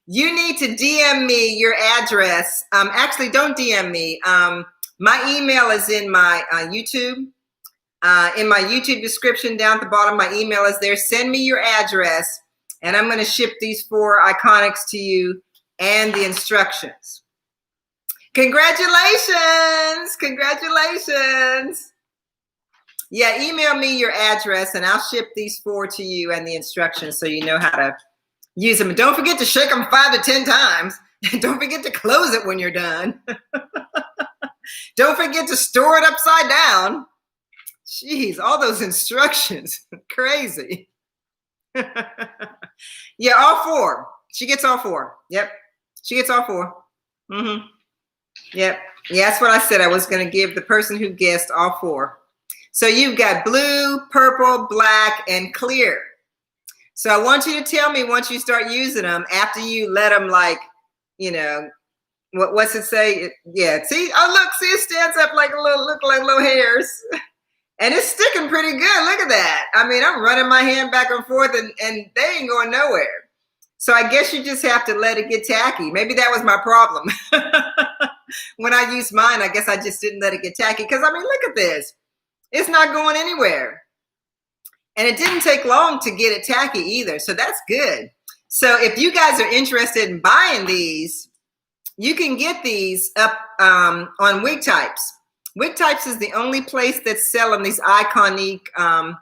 You need to DM me your address. Actually, don't DM me. My email is in my YouTube. In my YouTube description down at the bottom, my email is there. Send me your address, and I'm going to ship these 4 Eye-coniques to you and the instructions. Congratulations! Congratulations! Yeah, email me your address, and I'll ship these 4 to you and the instructions so you know how to use them. And don't forget to shake them 5 to 10 times. Don't forget to close it when you're done. Don't forget to store it upside down. Jeez, all those instructions. Crazy. Yeah, all 4. She gets all 4. Yep. She gets all 4. Yep. Yeah, that's what I said. I was going to give the person who guessed all 4. So you've got blue, purple, black, and clear. So I want you to tell me once you start using them, after you let them, like, you know, what's it say? Yeah, see? Oh, look, see, it stands up like look like little hairs. And it's sticking pretty good. Look at that. I mean, I'm running my hand back and forth, and they ain't going nowhere. So I guess you just have to let it get tacky. Maybe that was my problem. When I used mine, I guess I just didn't let it get tacky. Because, I mean, look at this. It's not going anywhere. And it didn't take long to get it tacky either. So that's good. So if you guys are interested in buying these, you can get these up on Wig Types. Wig Types is the only place that's selling these Eye-conique pens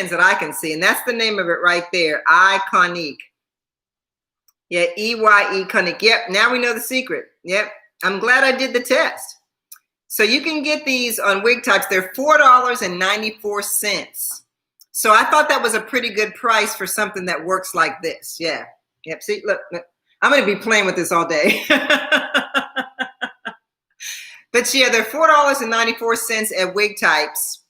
that I can see. And that's the name of it right there, Eye-conique. Yeah, E-Y-E-conique. Yep, now we know the secret. Yep, I'm glad I did the test. So you can get these on Wig Types. They're $4.94. So I thought that was a pretty good price for something that works like this. Yeah. Yep. See, look, I'm going to be playing with this all day. But yeah, they're $4.94 at Wig Types.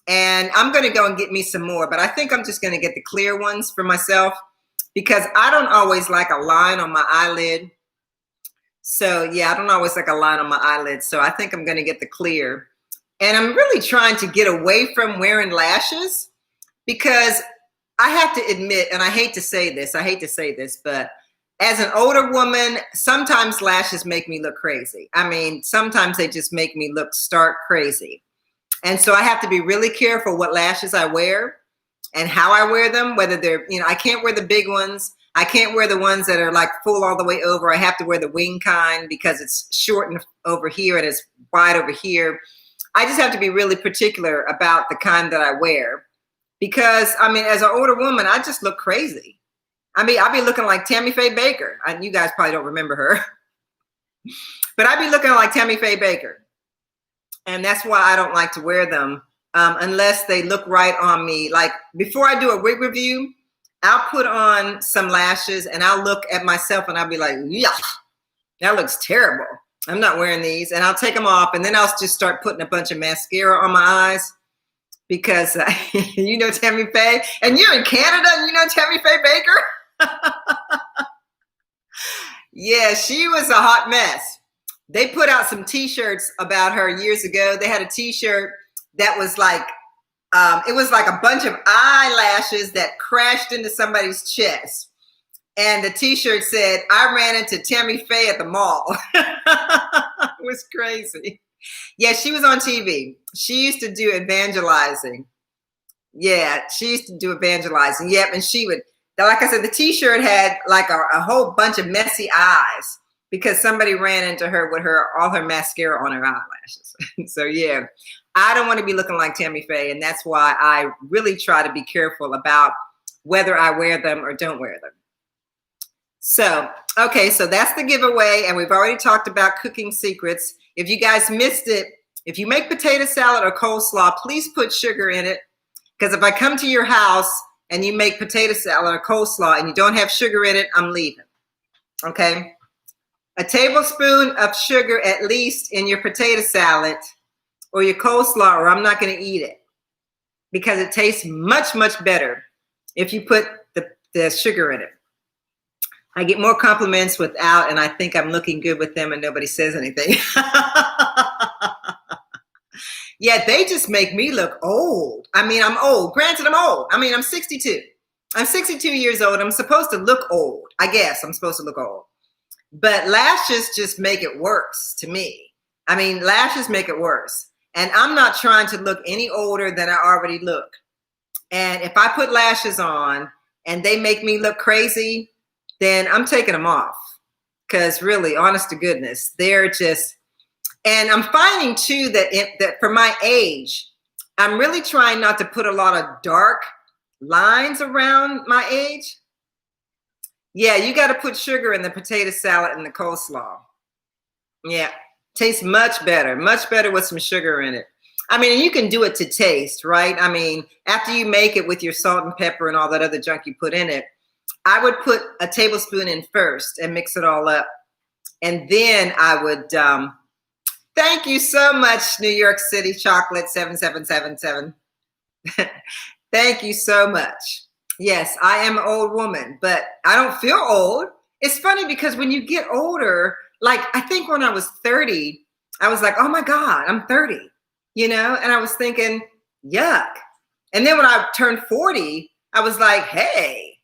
And I'm going to go and get me some more. But I think I'm just going to get the clear ones for myself because I don't always like a line on my eyelid. So yeah, I don't always like a line on my eyelids. So I think I'm going to get the clear. And I'm really trying to get away from wearing lashes because I have to admit, and I hate to say this, but as an older woman, sometimes lashes make me look crazy. I mean, sometimes they just make me look stark crazy. And so I have to be really careful what lashes I wear and how I wear them, whether they're, you know, I can't wear the big ones. I can't wear the ones that are like full all the way over. I have to wear the wing kind because it's short over here and it's wide over here. I just have to be really particular about the kind that I wear because, I mean, as an older woman, I just look crazy. I mean, I'll be looking like Tammy Faye Baker. You guys probably don't remember her. But I'd be looking like Tammy Faye Baker. And that's why I don't like to wear them unless they look right on me. Like before I do a wig review, I'll put on some lashes and I'll look at myself and I'll be like, yeah, that looks terrible. I'm not wearing these. And I'll take them off and then I'll just start putting a bunch of mascara on my eyes because you know Tammy Faye. And you're in Canada and you know Tammy Faye Baker? Yeah, she was a hot mess. They put out some t-shirts about her years ago. They had a t-shirt that was like, it was like a bunch of eyelashes that crashed into somebody's chest. And the t-shirt said, I ran into Tammy Faye at the mall. It was crazy. Yeah, she was on TV. She used to do evangelizing. Yeah, she used to do evangelizing. Yep, and she would, like I said, the t-shirt had like a whole bunch of messy eyes because somebody ran into her with all her mascara on her eyelashes. So yeah, I don't want to be looking like Tammy Faye, and that's why I really try to be careful about whether I wear them or don't wear them. So, okay, so that's the giveaway, and we've already talked about cooking secrets. If you guys missed it, if you make potato salad or coleslaw, please put sugar in it, because if I come to your house and you make potato salad or coleslaw and you don't have sugar in it, I'm leaving, okay? A tablespoon of sugar at least in your potato salad or your coleslaw, or I'm not going to eat it because it tastes much, much better if you put the sugar in it. I get more compliments without, and I think I'm looking good with them and nobody says anything. Yeah, they just make me look old. I mean, I'm old. Granted, I'm old. I mean, I'm 62. I'm 62 years old. I'm supposed to look old. I guess I'm supposed to look old. But lashes just make it worse to me. I mean, lashes make it worse. And I'm not trying to look any older than I already look. And if I put lashes on and they make me look crazy, then I'm taking them off. Because really, honest to goodness, they're just, and I'm finding too that for my age, I'm really trying not to put a lot of dark lines around my age. Yeah, you got to put sugar in the potato salad and the coleslaw. Yeah, tastes much better with some sugar in it. I mean, you can do it to taste, right? I mean, after you make it with your salt and pepper and all that other junk you put in it, I would put a tablespoon in first and mix it all up. And then I would, thank you so much, New York City Chocolate 7777. Thank you so much. Yes, I am an old woman, but I don't feel old. It's funny because when you get older, like I think when I was 30, I was like, oh my God, I'm 30, you know? And I was thinking, yuck. And then when I turned 40, I was like, hey,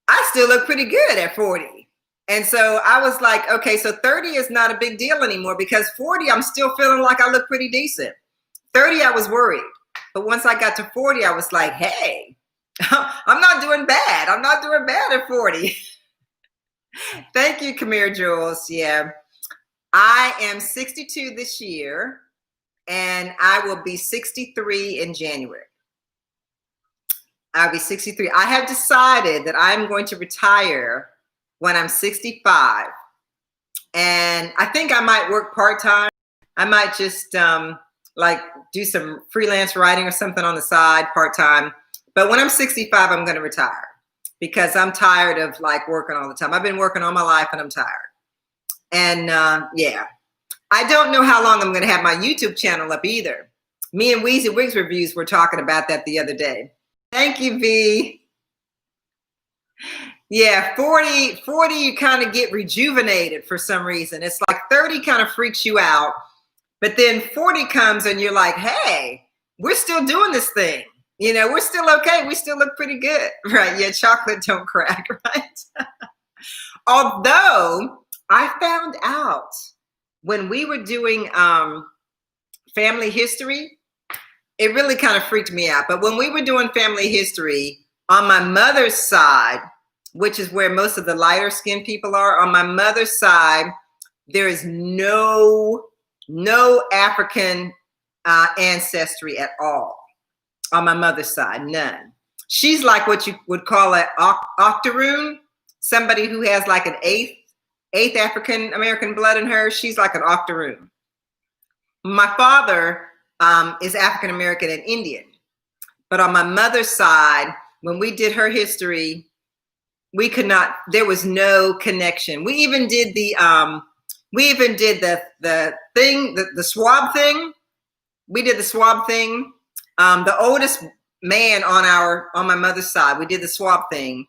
I still look pretty good at 40. And so I was like, okay, so 30 is not a big deal anymore because 40, I'm still feeling like I look pretty decent. 30, I was worried. But once I got to 40, I was like, hey, I'm not doing bad. I'm not doing bad at 40. Thank you, Kamir Jules. Yeah. I am 62 this year, and I will be 63 in January. I'll be 63. I have decided that I'm going to retire when I'm 65. And I think I might work part-time. I might just like do some freelance writing or something on the side part-time. But when I'm 65, I'm going to retire because I'm tired of like working all the time. I've been working all my life and I'm tired. And yeah, I don't know how long I'm going to have my YouTube channel up either. Me and Weezy Wigs Reviews were talking about that the other day. Thank you, V. Yeah, 40, you kind of get rejuvenated for some reason. It's like 30 kind of freaks you out. But then 40 comes and you're like, hey, we're still doing this thing. You know, we're still okay. We still look pretty good, right? Yeah, chocolate don't crack, right? Although I found out when we were doing family history, it really kind of freaked me out. But when we were doing family history, on my mother's side, which is where most of the lighter skinned people are. On my mother's side, there is no African ancestry at all. On my mother's side, none. She's like what you would call an octoroon, somebody who has like an eighth African American blood in her. She's like an octoroon. My father is African American and Indian, but on my mother's side, when we did her history, we could not. There was no connection. We even did the thing, the swab thing. We did the swab thing. The oldest man on my mother's side, we did the swab thing,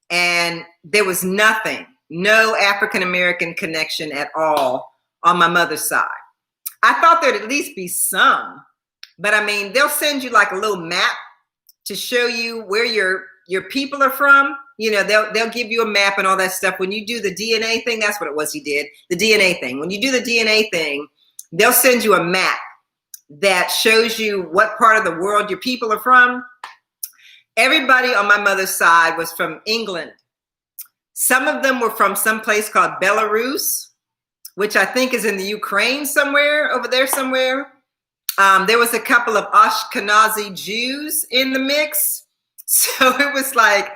and there was nothing, no African American connection at all on my mother's side. I thought there'd at least be some, but I mean, they'll send you like a little map to show you where your people are from. You know, they'll give you a map and all that stuff. When you do the DNA thing, that's what it was he did, the DNA thing. When you do the DNA thing, they'll send you a map that shows you what part of the world your people are from. Everybody on my mother's side was from England. Some of them were from some place called Belarus, which I think is in the Ukraine somewhere, over there somewhere. There was a couple of Ashkenazi Jews in the mix. So it was like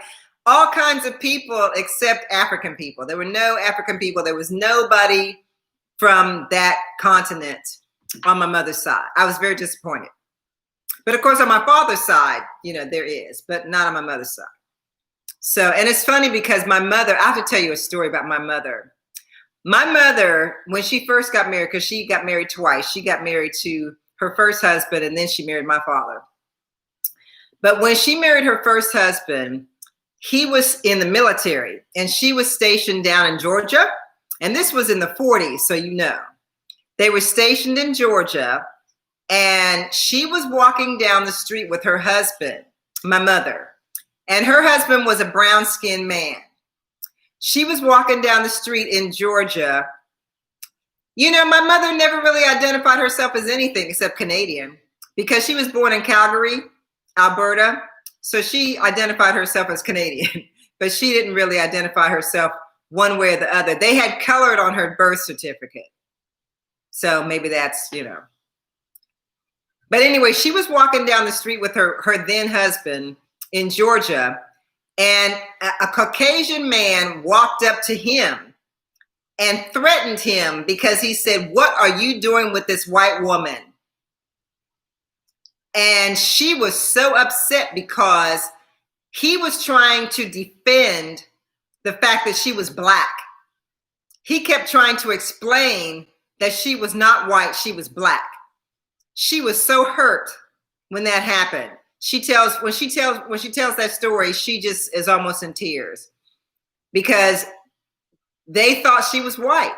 all kinds of people except African people. There were no African people. There was nobody from that continent on my mother's side. I was very disappointed. But of course, on my father's side, you know, there is, but not on my mother's side. So, and it's funny because my mother, I have to tell you a story about my mother. My mother, when she first got married, because she got married twice, she got married to her first husband and then she married my father. But when she married her first husband, he was in the military and she was stationed down in Georgia. And this was in the 40s, so you know. They were stationed in Georgia and she was walking down the street with her husband, my mother, and her husband was a brown-skinned man. She was walking down the street in Georgia. You know, my mother never really identified herself as anything except Canadian because she was born in Calgary, Alberta. So she identified herself as Canadian, but she didn't really identify herself one way or the other. They had colored on her birth certificate. So maybe that's, you know. But anyway, she was walking down the street with her then husband in Georgia, and a Caucasian man walked up to him and threatened him because he said, "What are you doing with this white woman?" And she was so upset because he was trying to defend the fact that she was black. He kept trying to explain that she was not white, she was black. She was so hurt when that happened. When she tells that story, she just is almost in tears because they thought she was white.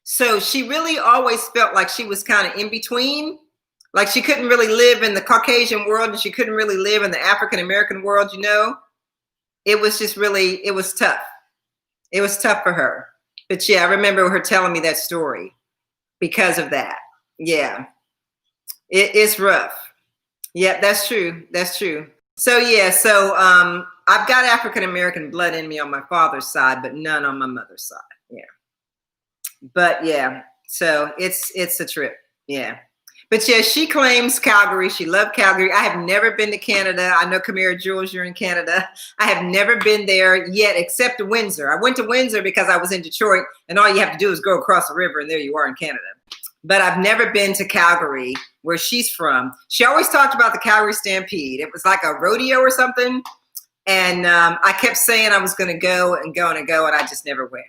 So she really always felt like she was kind of in between. Like she couldn't really live in the Caucasian world and she couldn't really live in the African American world, you know. It was just really, it was tough. It was tough for her. But yeah, I remember her telling me that story because of that. Yeah, it's rough. Yeah, that's true. That's true. So yeah, so I've got African American blood in me on my father's side, but none on my mother's side. Yeah. But yeah, so it's a trip. Yeah. But yeah, she claims Calgary. She loved Calgary. I have never been to Canada. I know Camara Jules, you're in Canada. I have never been there yet, except to Windsor. I went to Windsor because I was in Detroit, and all you have to do is go across the river, and there you are in Canada. But I've never been to Calgary, where she's from. She always talked about the Calgary Stampede. It was like a rodeo or something. And I kept saying I was going to go and go and go, and I just never went.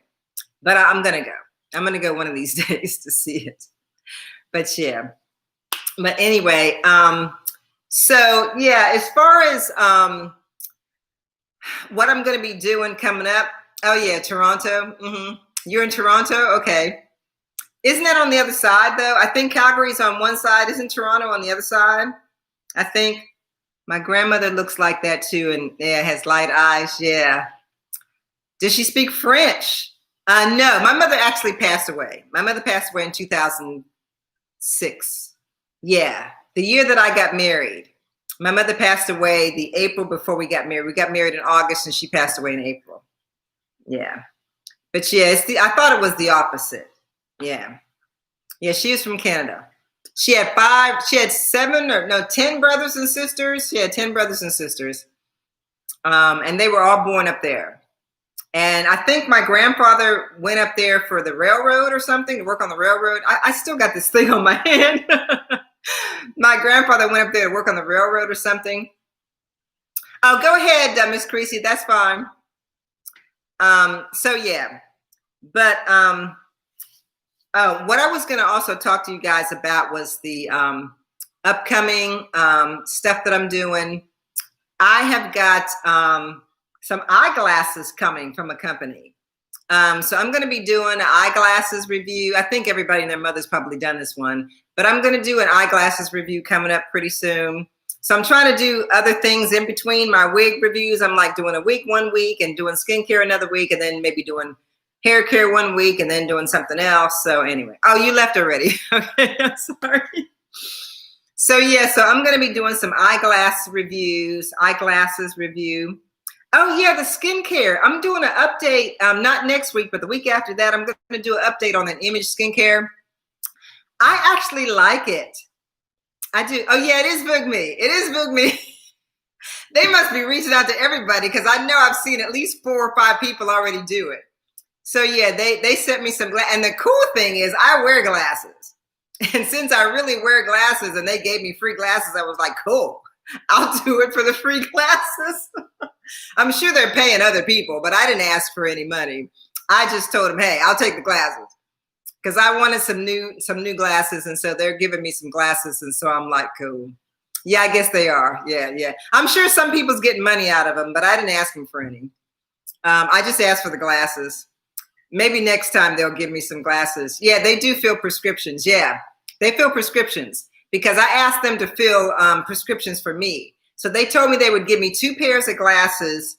But I'm going to go. I'm going to go one of these days to see it. But yeah. But anyway, so yeah, as far as what I'm going to be doing coming up. Oh yeah, Toronto. You're in Toronto? Okay. Isn't that on the other side though? I think Calgary's on one side. Isn't Toronto on the other side? I think my grandmother looks like that too. And yeah, has light eyes. Yeah. Does she speak French? No, my mother actually passed away. My mother passed away in 2006. Yeah, the year that I got married. My mother passed away the April before we got married. We got married in August and she passed away in April. Yeah. But yeah, I thought it was the opposite. Yeah. Yeah, she is from Canada. She had 10 brothers and sisters. She had 10 brothers and sisters. And they were all born up there. And I think my grandfather went up there for the railroad or something, to work on the railroad. I still got this thing on my hand. My grandfather went up there to work on the railroad or something. Oh, go ahead, Miss Creasy. That's fine. So yeah, but what I was going to also talk to you guys about was the upcoming stuff that I'm doing. I have got some eyeglasses coming from a company. So I'm going to be doing an eyeglasses review. I think everybody and their mother's probably done this one, but I'm going to do an eyeglasses review coming up pretty soon. So I'm trying to do other things in between my wig reviews. I'm like doing a wig one week and doing skincare another week, and then maybe doing hair care one week and then doing something else. So anyway, oh, you left already. Okay, I'm sorry. So yeah, so I'm going to be doing some eyeglasses review. Oh yeah, the skincare. I'm doing an update, not next week, but the week after that, I'm going to do an update on an Image skincare. I actually like it. I do. Oh yeah, it is Wig Me. It is Wig Me. They must be reaching out to everybody because I know I've seen at least 4 or 5 people already do it. So yeah, they sent me some glasses. And the cool thing is I wear glasses. And since I really wear glasses and they gave me free glasses, I was like, cool, I'll do it for the free glasses. I'm sure they're paying other people, but I didn't ask for any money. I just told them, hey, I'll take the glasses. Because I wanted some new glasses, and so they're giving me some glasses, and so I'm like, cool. Yeah, I guess they are. Yeah, yeah. I'm sure some people's getting money out of them, but I didn't ask them for any. I just asked for the glasses. Maybe next time they'll give me some glasses. Yeah, they do fill prescriptions. Yeah, they fill prescriptions because I asked them to fill prescriptions for me. So they told me they would give me 2 pairs of glasses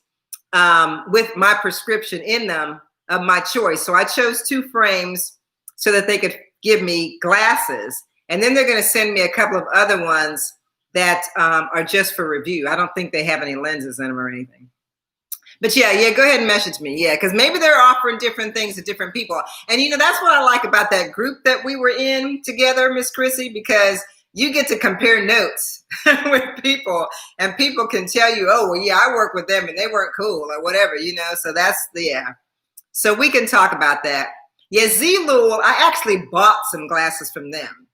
with my prescription in them of my choice. So I chose 2 frames so that they could give me glasses. And then they're going to send me a couple of other ones that are just for review. I don't think they have any lenses in them or anything. But yeah, go ahead and message me. Yeah, because maybe they're offering different things to different people. And, you know, that's what I like about that group that we were in together, Miss Chrissy, because you get to compare notes with people. And people can tell you, oh, well, yeah, I work with them and they weren't cool or whatever, you know. So that's, yeah. So we can talk about that. Yeah, Zlul, I actually bought some glasses from them.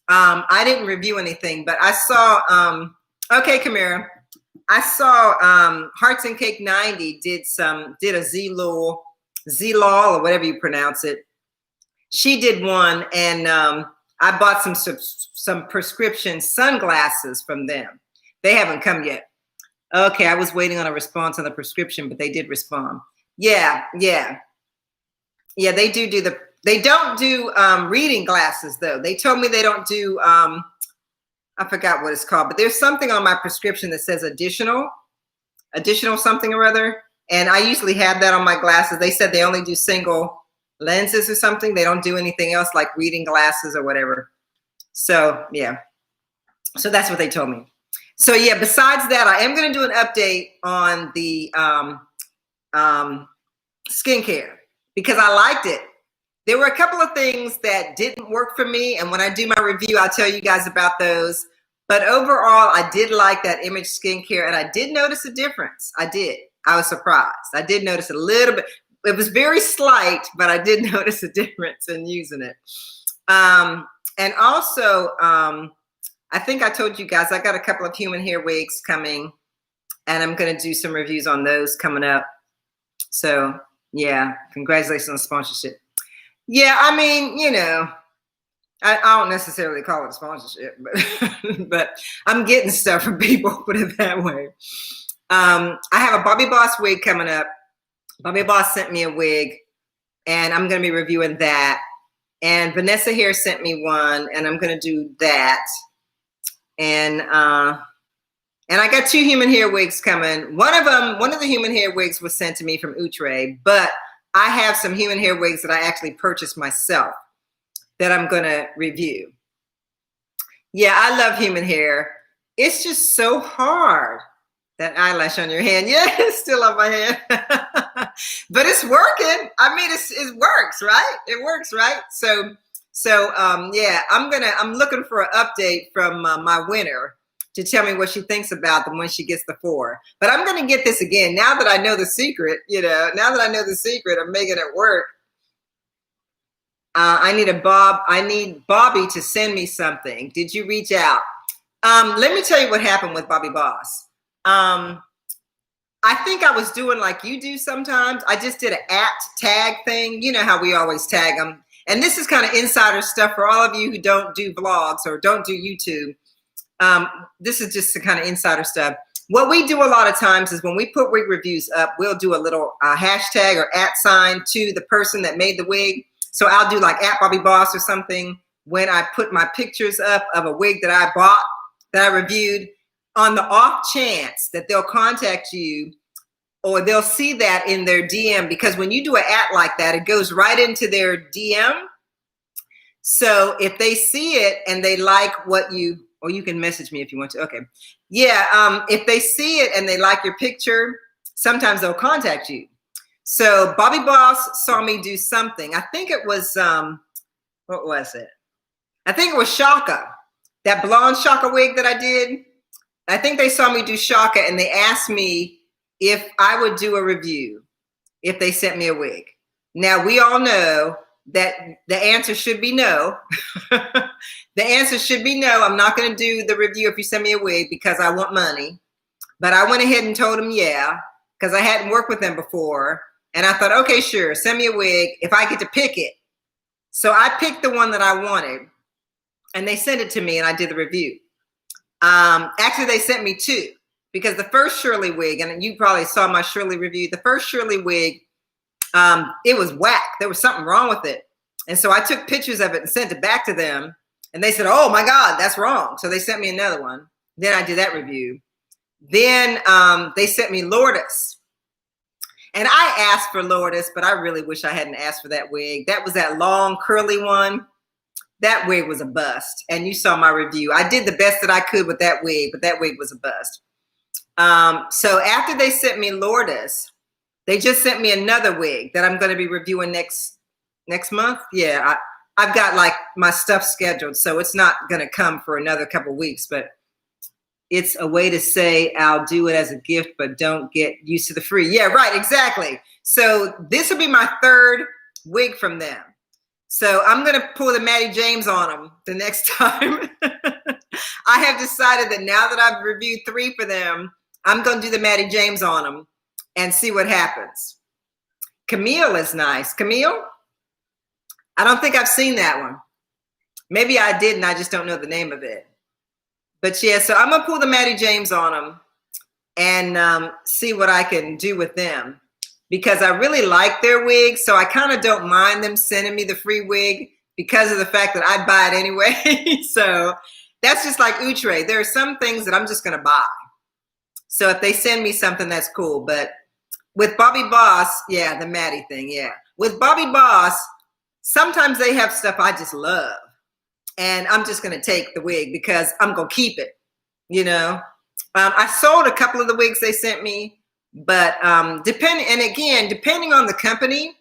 I didn't review anything, but I saw, okay, Kamira, I saw Hearts and Cake 90 did a Zlul or whatever you pronounce it. She did one, and I bought some prescription sunglasses from them. They haven't come yet. Okay, I was waiting on a response on the prescription, but they did respond. Yeah. Yeah, they don't do reading glasses though. They told me they don't do, I forgot what it's called, but there's something on my prescription that says additional something or other. And I usually have that on my glasses. They said they only do single lenses or something. They don't do anything else like reading glasses or whatever. So yeah, so that's what they told me. So yeah, besides that, I am going to do an update on the skincare, because I liked it. There were a couple of things that didn't work for me, and when I do my review, I'll tell you guys about those. But overall, I did like that Image skincare, and I did notice a difference. I did. I was surprised. I did notice a little bit. It was very slight, but I did notice a difference in using it. And also, I think I told you guys, I got a couple of human hair wigs coming, and I'm going to do some reviews on those coming up. So yeah, congratulations on the sponsorship. Yeah, I mean, you know, I don't necessarily call it a sponsorship, but I'm getting stuff from people, put it that way. I have a Bobby Boss wig coming up. Bobby Boss sent me a wig, and I'm going to be reviewing that. And Vanessa Hair sent me one, and I'm going to do that. And I got 2 human hair wigs coming. One of the human hair wigs was sent to me from Outre, but I have some human hair wigs that I actually purchased myself that I'm going to review. Yeah, I love human hair. It's just so hard. That eyelash on your hand. Yeah, it's still on my hand. But it's working. I mean, it works, right? It works, right? Yeah, I'm looking for an update from my winner to tell me what she thinks about them when she gets the 4. But I'm gonna get this again now that I know the secret. You know, now that I know the secret of making it work. I need Bobby to send me something. Did you reach out? Let me tell you what happened with Bobby Boss. I think I was doing like you do sometimes. I just did an @tag thing. You know how we always tag them. And this is kind of insider stuff for all of you who don't do vlogs or don't do YouTube. This is just the kind of insider stuff. What we do a lot of times is when we put wig reviews up, we'll do a little hashtag or @ to the person that made the wig. So I'll do like @BobbyBoss or something when I put my pictures up of a wig that I bought, that I reviewed, on the off chance that they'll contact you or they'll see that in their DM, because when you do an @ like that, it goes right into their DM. So if they see it and they like what you, or you can message me if you want to. Okay. Yeah. If they see it and they like your picture, sometimes they'll contact you. So Bobby Boss saw me do something. I think it was, what was it? I think it was Shaka, that blonde Shaka wig that I did. I think they saw me do Shaka and they asked me if I would do a review if they sent me a wig. Now we all know that the answer should be no. The answer should be no. I'm not going to do the review if you send me a wig because I want money. But I went ahead and told them yeah, because I hadn't worked with them before. And I thought, okay, sure, send me a wig if I get to pick it. So I picked the one that I wanted and they sent it to me and I did the review. Actually, they sent me 2 because the first Shirley wig, and you probably saw my Shirley review, the first Shirley wig, it was whack. There was something wrong with it. And so I took pictures of it and sent it back to them. And they said, oh my God, that's wrong. So they sent me another one. Then I did that review. Then they sent me Lourdes. And I asked for Lourdes, but I really wish I hadn't asked for that wig. That was that long curly one. That wig was a bust. And you saw my review. I did the best that I could with that wig, but that wig was a bust. So after they sent me Lourdes, they just sent me another wig that I'm going to be reviewing next month. Yeah, I've got like my stuff scheduled, so it's not going to come for another couple weeks, but it's a way to say I'll do it as a gift, but don't get used to the free. Yeah, right, exactly. So this will be my 3rd wig from them. So I'm going to pull the Maddie James on them the next time. I have decided that now that I've reviewed 3 for them, I'm going to do the Maddie James on them and see what happens. Camille is nice. Camille? I don't think I've seen that one. Maybe I did and I just don't know the name of it. But yeah, so I'm going to pull the Maddie James on them and see what I can do with them. Because I really like their wigs, so I kind of don't mind them sending me the free wig because of the fact that I'd buy it anyway. So that's just like Outre. There are some things that I'm just going to buy. So if they send me something, that's cool. But with Bobby Boss, yeah, the Maddie thing, yeah. With Bobby Boss, sometimes they have stuff I just love. And I'm just going to take the wig because I'm going to keep it, you know. I sold a couple of the wigs they sent me. But depending on the company,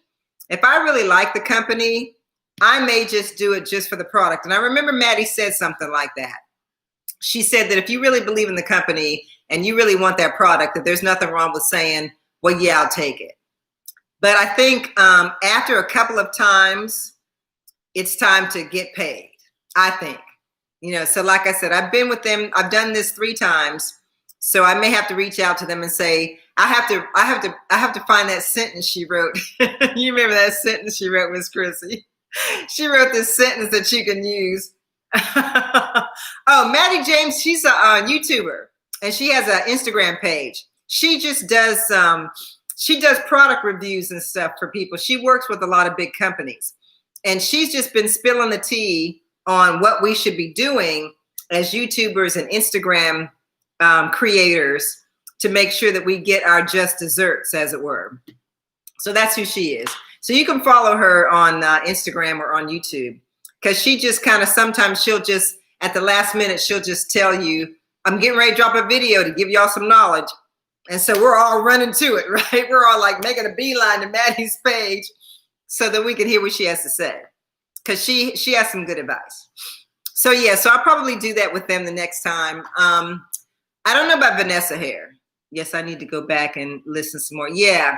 if I really like the company, I may just do it just for the product. And I remember Maddie said something like that. She said that if you really believe in the company and you really want that product, that there's nothing wrong with saying, well, yeah, I'll take it. But I think after a couple of times, it's time to get paid, I think. You know, so like I said, I've been with them. I've done this 3 times. So I may have to reach out to them and say, I have to find that sentence she wrote. You remember that sentence she wrote, Miss Chrissy? She wrote this sentence that you can use. Oh, Maddie James, she's a YouTuber and she has an Instagram page. She just does product reviews and stuff for people. She works with a lot of big companies and she's just been spilling the tea on what we should be doing as YouTubers and Instagram creators to make sure that we get our just desserts, as it were. So that's who she is. So you can follow her on Instagram or on YouTube because she just kind of, sometimes she'll just, at the last minute, she'll just tell you I'm getting ready to drop a video to give y'all some knowledge. And so we're all running to it, right? We're all like making a beeline to Maddie's page so that we can hear what she has to say. Because she has some good advice. So yeah, so I'll probably do that with them the next time. I don't know about Vanessa hair. Yes, I need to go back and listen some more. Yeah.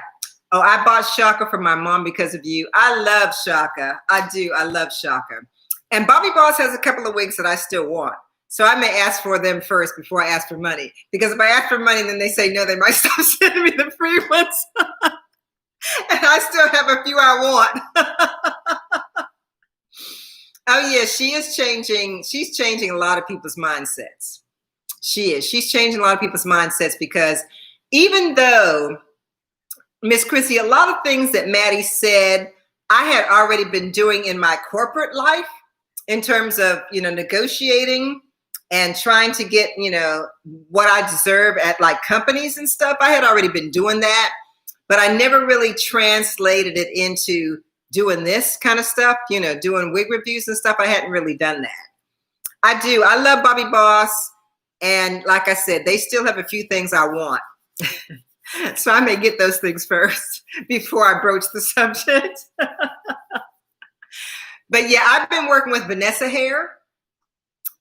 Oh, I bought Shaka for my mom because of you. I love Shaka. I do. I love Shaka. And Bobby Boss has a couple of wigs that I still want. So I may ask for them first before I ask for money. Because if I ask for money, then they say no, they might stop sending me the free ones. And I still have a few I want. Oh yeah, she is changing. She's changing a lot of people's mindsets. She is. She's changing a lot of people's mindsets because even though, Miss Chrissy, a lot of things that Maddie said, I had already been doing in my corporate life in terms of, negotiating and trying to get, what I deserve at like companies and stuff. I had already been doing that, but I never really translated it into doing this kind of stuff, doing wig reviews and stuff. I hadn't really done that. I do. I love Bobby Boss. And like I said, they still have a few things I want. So I may get those things first before I broach the subject. But yeah, I've been working with Vanessa hair.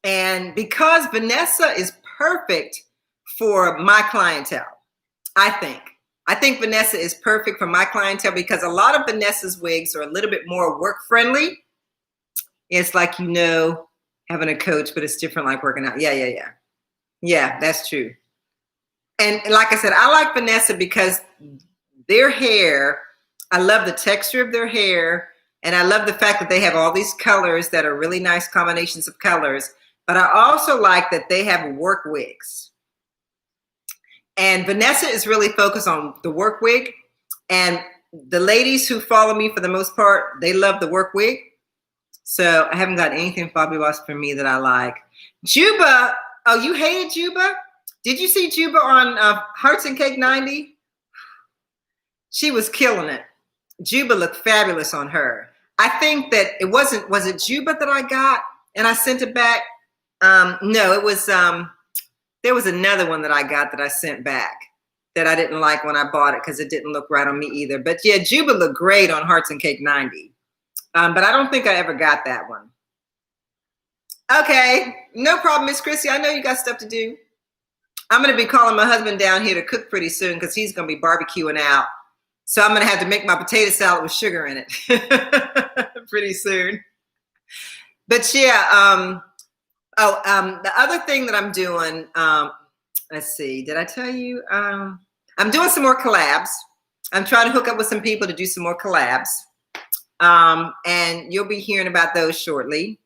And because Vanessa is perfect for my clientele, I think Vanessa is perfect for my clientele because a lot of Vanessa's wigs are a little bit more work friendly. It's like, having a coach, but it's different like working out. Yeah. Yeah, that's true. And like I said, I like Vanessa because their hair, I love the texture of their hair. And I love the fact that they have all these colors that are really nice combinations of colors. But I also like that they have work wigs. And Vanessa is really focused on the work wig. And the ladies who follow me for the most part, they love the work wig. So I haven't got anything Bobby Boss for me that I like. Juba, oh, you hated Juba? Did you see Juba on Hearts and Cake 90? She was killing it. Juba looked fabulous on her. I think that was it Juba that I got and I sent it back? No, it was, there was another one that I got that I sent back that I didn't like when I bought it because it didn't look right on me either. But yeah, Juba looked great on Hearts and Cake 90. But I don't think I ever got that one. Okay, no problem, Miss Chrissy. I know you got stuff to do. I'm going to be calling my husband down here to cook pretty soon because he's going to be barbecuing out. So I'm going to have to make my potato salad with sugar in it pretty soon. But yeah, the other thing that I'm doing, let's see, did I tell you? I'm doing some more collabs. I'm trying to hook up with some people to do some more collabs. And you'll be hearing about those shortly.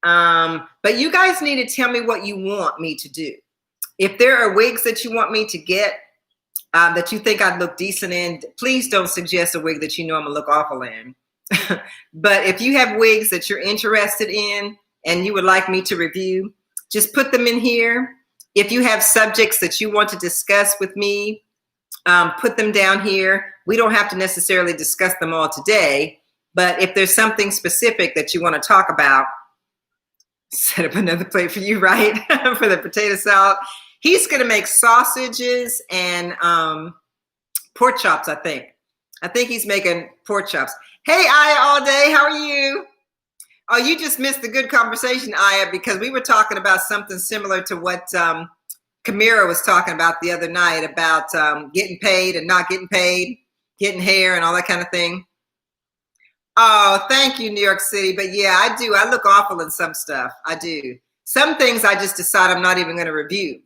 But you guys need to tell me what you want me to do. If there are wigs that you want me to get, that you think I'd look decent in, please don't suggest a wig that you know I'm gonna look awful in. But if you have wigs that you're interested in and you would like me to review, just put them in here. If you have subjects that you want to discuss with me, put them down here. We don't have to necessarily discuss them all today, but if there's something specific that you want to talk about, set up another plate for you, right? For the potato salad. He's going to make sausages and pork chops, I think. I think he's making pork chops. Hey, Aya, all day. How are you? Oh, you just missed the good conversation, Aya, because we were talking about something similar to what Kamira was talking about the other night about getting paid and not getting paid, getting hair and all that kind of thing. Oh, thank you, New York City. But yeah, I do. I look awful in some stuff. I do. Some things I just decide I'm not even going to review.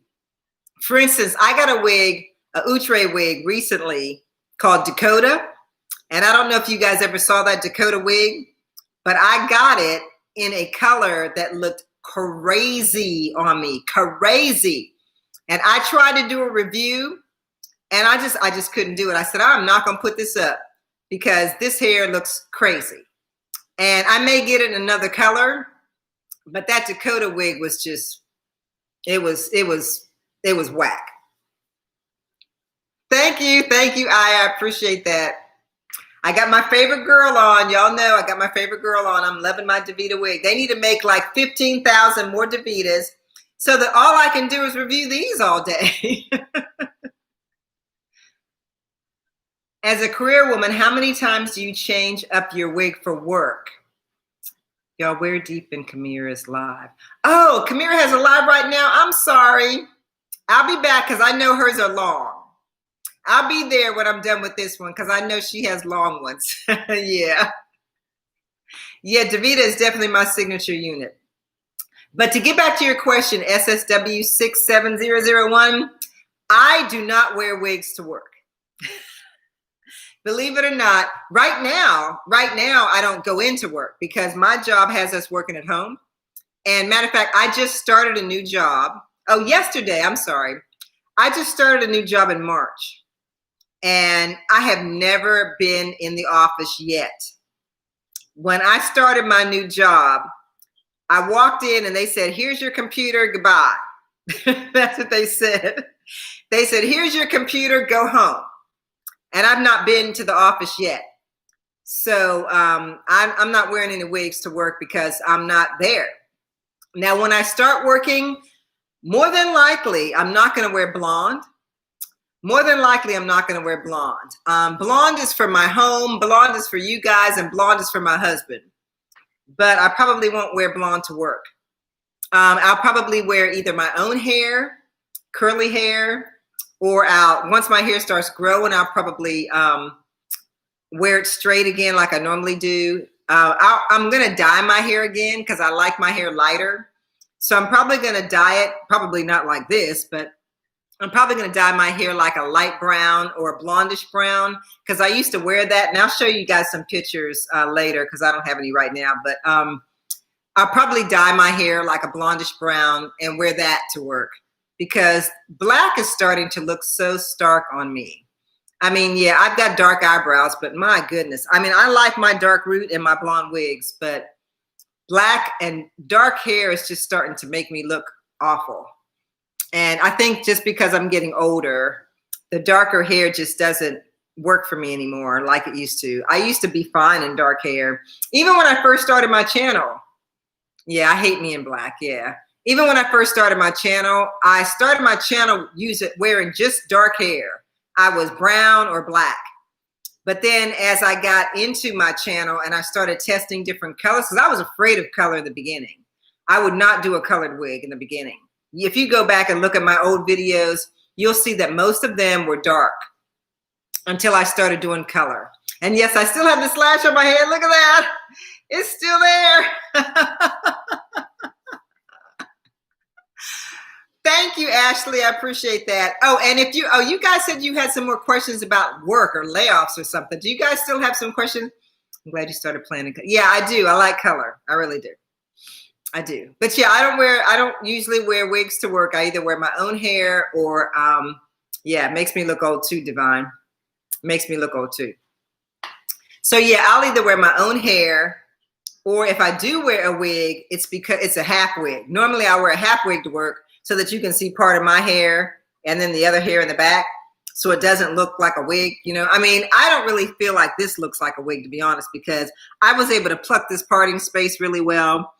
For instance, I got a wig, a Outre wig recently called Dakota. And I don't know if you guys ever saw that Dakota wig, but I got it in a color that looked crazy on me, crazy. And I tried to do a review and I just couldn't do it. I said, I'm not going to put this up because this hair looks crazy. And I may get it in another color, but that Dakota wig was just, it was whack. Thank you. I appreciate that. I got my favorite girl on. Y'all know I got my favorite girl on. I'm loving my Davita wig. They need to make like 15,000 more Davitas So that all I can do is review these all day. As a career woman, how many times do you change up your wig for work? Y'all, we're deep in Kamira's live. Oh, Kamira has a live right now. I'm sorry. I'll be back because I know hers are long. I'll be there when I'm done with this one because I know she has long ones. Yeah. Yeah, Davita is definitely my signature unit. But to get back to your question, SSW67001, I do not wear wigs to work. Believe it or not, right now, I don't go into work because my job has us working at home. And matter of fact, I just started a new job. Oh, yesterday, I'm sorry. I just started a new job in March. And I have never been in the office yet. When I started my new job, I walked in and they said, here's your computer, goodbye. That's what they said. They said, here's your computer, go home. And I've not been to the office yet. So I'm not wearing any wigs to work because I'm not there. Now, when I start working, more than likely, I'm not going to wear blonde. More than likely, I'm not going to wear blonde. Blonde is for my home. Blonde is for you guys. And blonde is for my husband. But I probably won't wear blonde to work. I'll probably wear either my own hair, curly hair, or once my hair starts growing, I'll probably wear it straight again like I normally do. I'm going to dye my hair again because I like my hair lighter. So I'm probably going to dye it, probably not like this, but I'm probably going to dye my hair like a light brown or a blondish brown because I used to wear that. And I'll show you guys some pictures later because I don't have any right now. But I'll probably dye my hair like a blondish brown and wear that to work. Because black is starting to look so stark on me. I mean, yeah, I've got dark eyebrows, but my goodness. I mean, I like my dark root and my blonde wigs, but black and dark hair is just starting to make me look awful. And I think just because I'm getting older, the darker hair just doesn't work for me anymore like it used to. I used to be fine in dark hair. Even when I first started my channel. Yeah, I hate me in black, yeah. Even when I first started my channel, I started my channel wearing just dark hair. I was brown or black. But then as I got into my channel and I started testing different colors, because I was afraid of color in the beginning. I would not do a colored wig in the beginning. If you go back and look at my old videos, you'll see that most of them were dark until I started doing color. And yes, I still have this lash on my head. Look at that. It's still there. Thank you, Ashley. I appreciate that. Oh, and you guys said you had some more questions about work or layoffs or something. Do you guys still have some questions? I'm glad you started planning. Yeah, I do. I like color. I really do. I do. But yeah, I don't usually wear wigs to work. I either wear my own hair or, yeah, it makes me look old too, Divine. It makes me look old too. So yeah, I'll either wear my own hair or if I do wear a wig, it's because it's a half wig. Normally I wear a half wig to work so that you can see part of my hair and then the other hair in the back. So it doesn't look like a wig, you know? I mean, I don't really feel like this looks like a wig, to be honest, because I was able to pluck this parting space really well.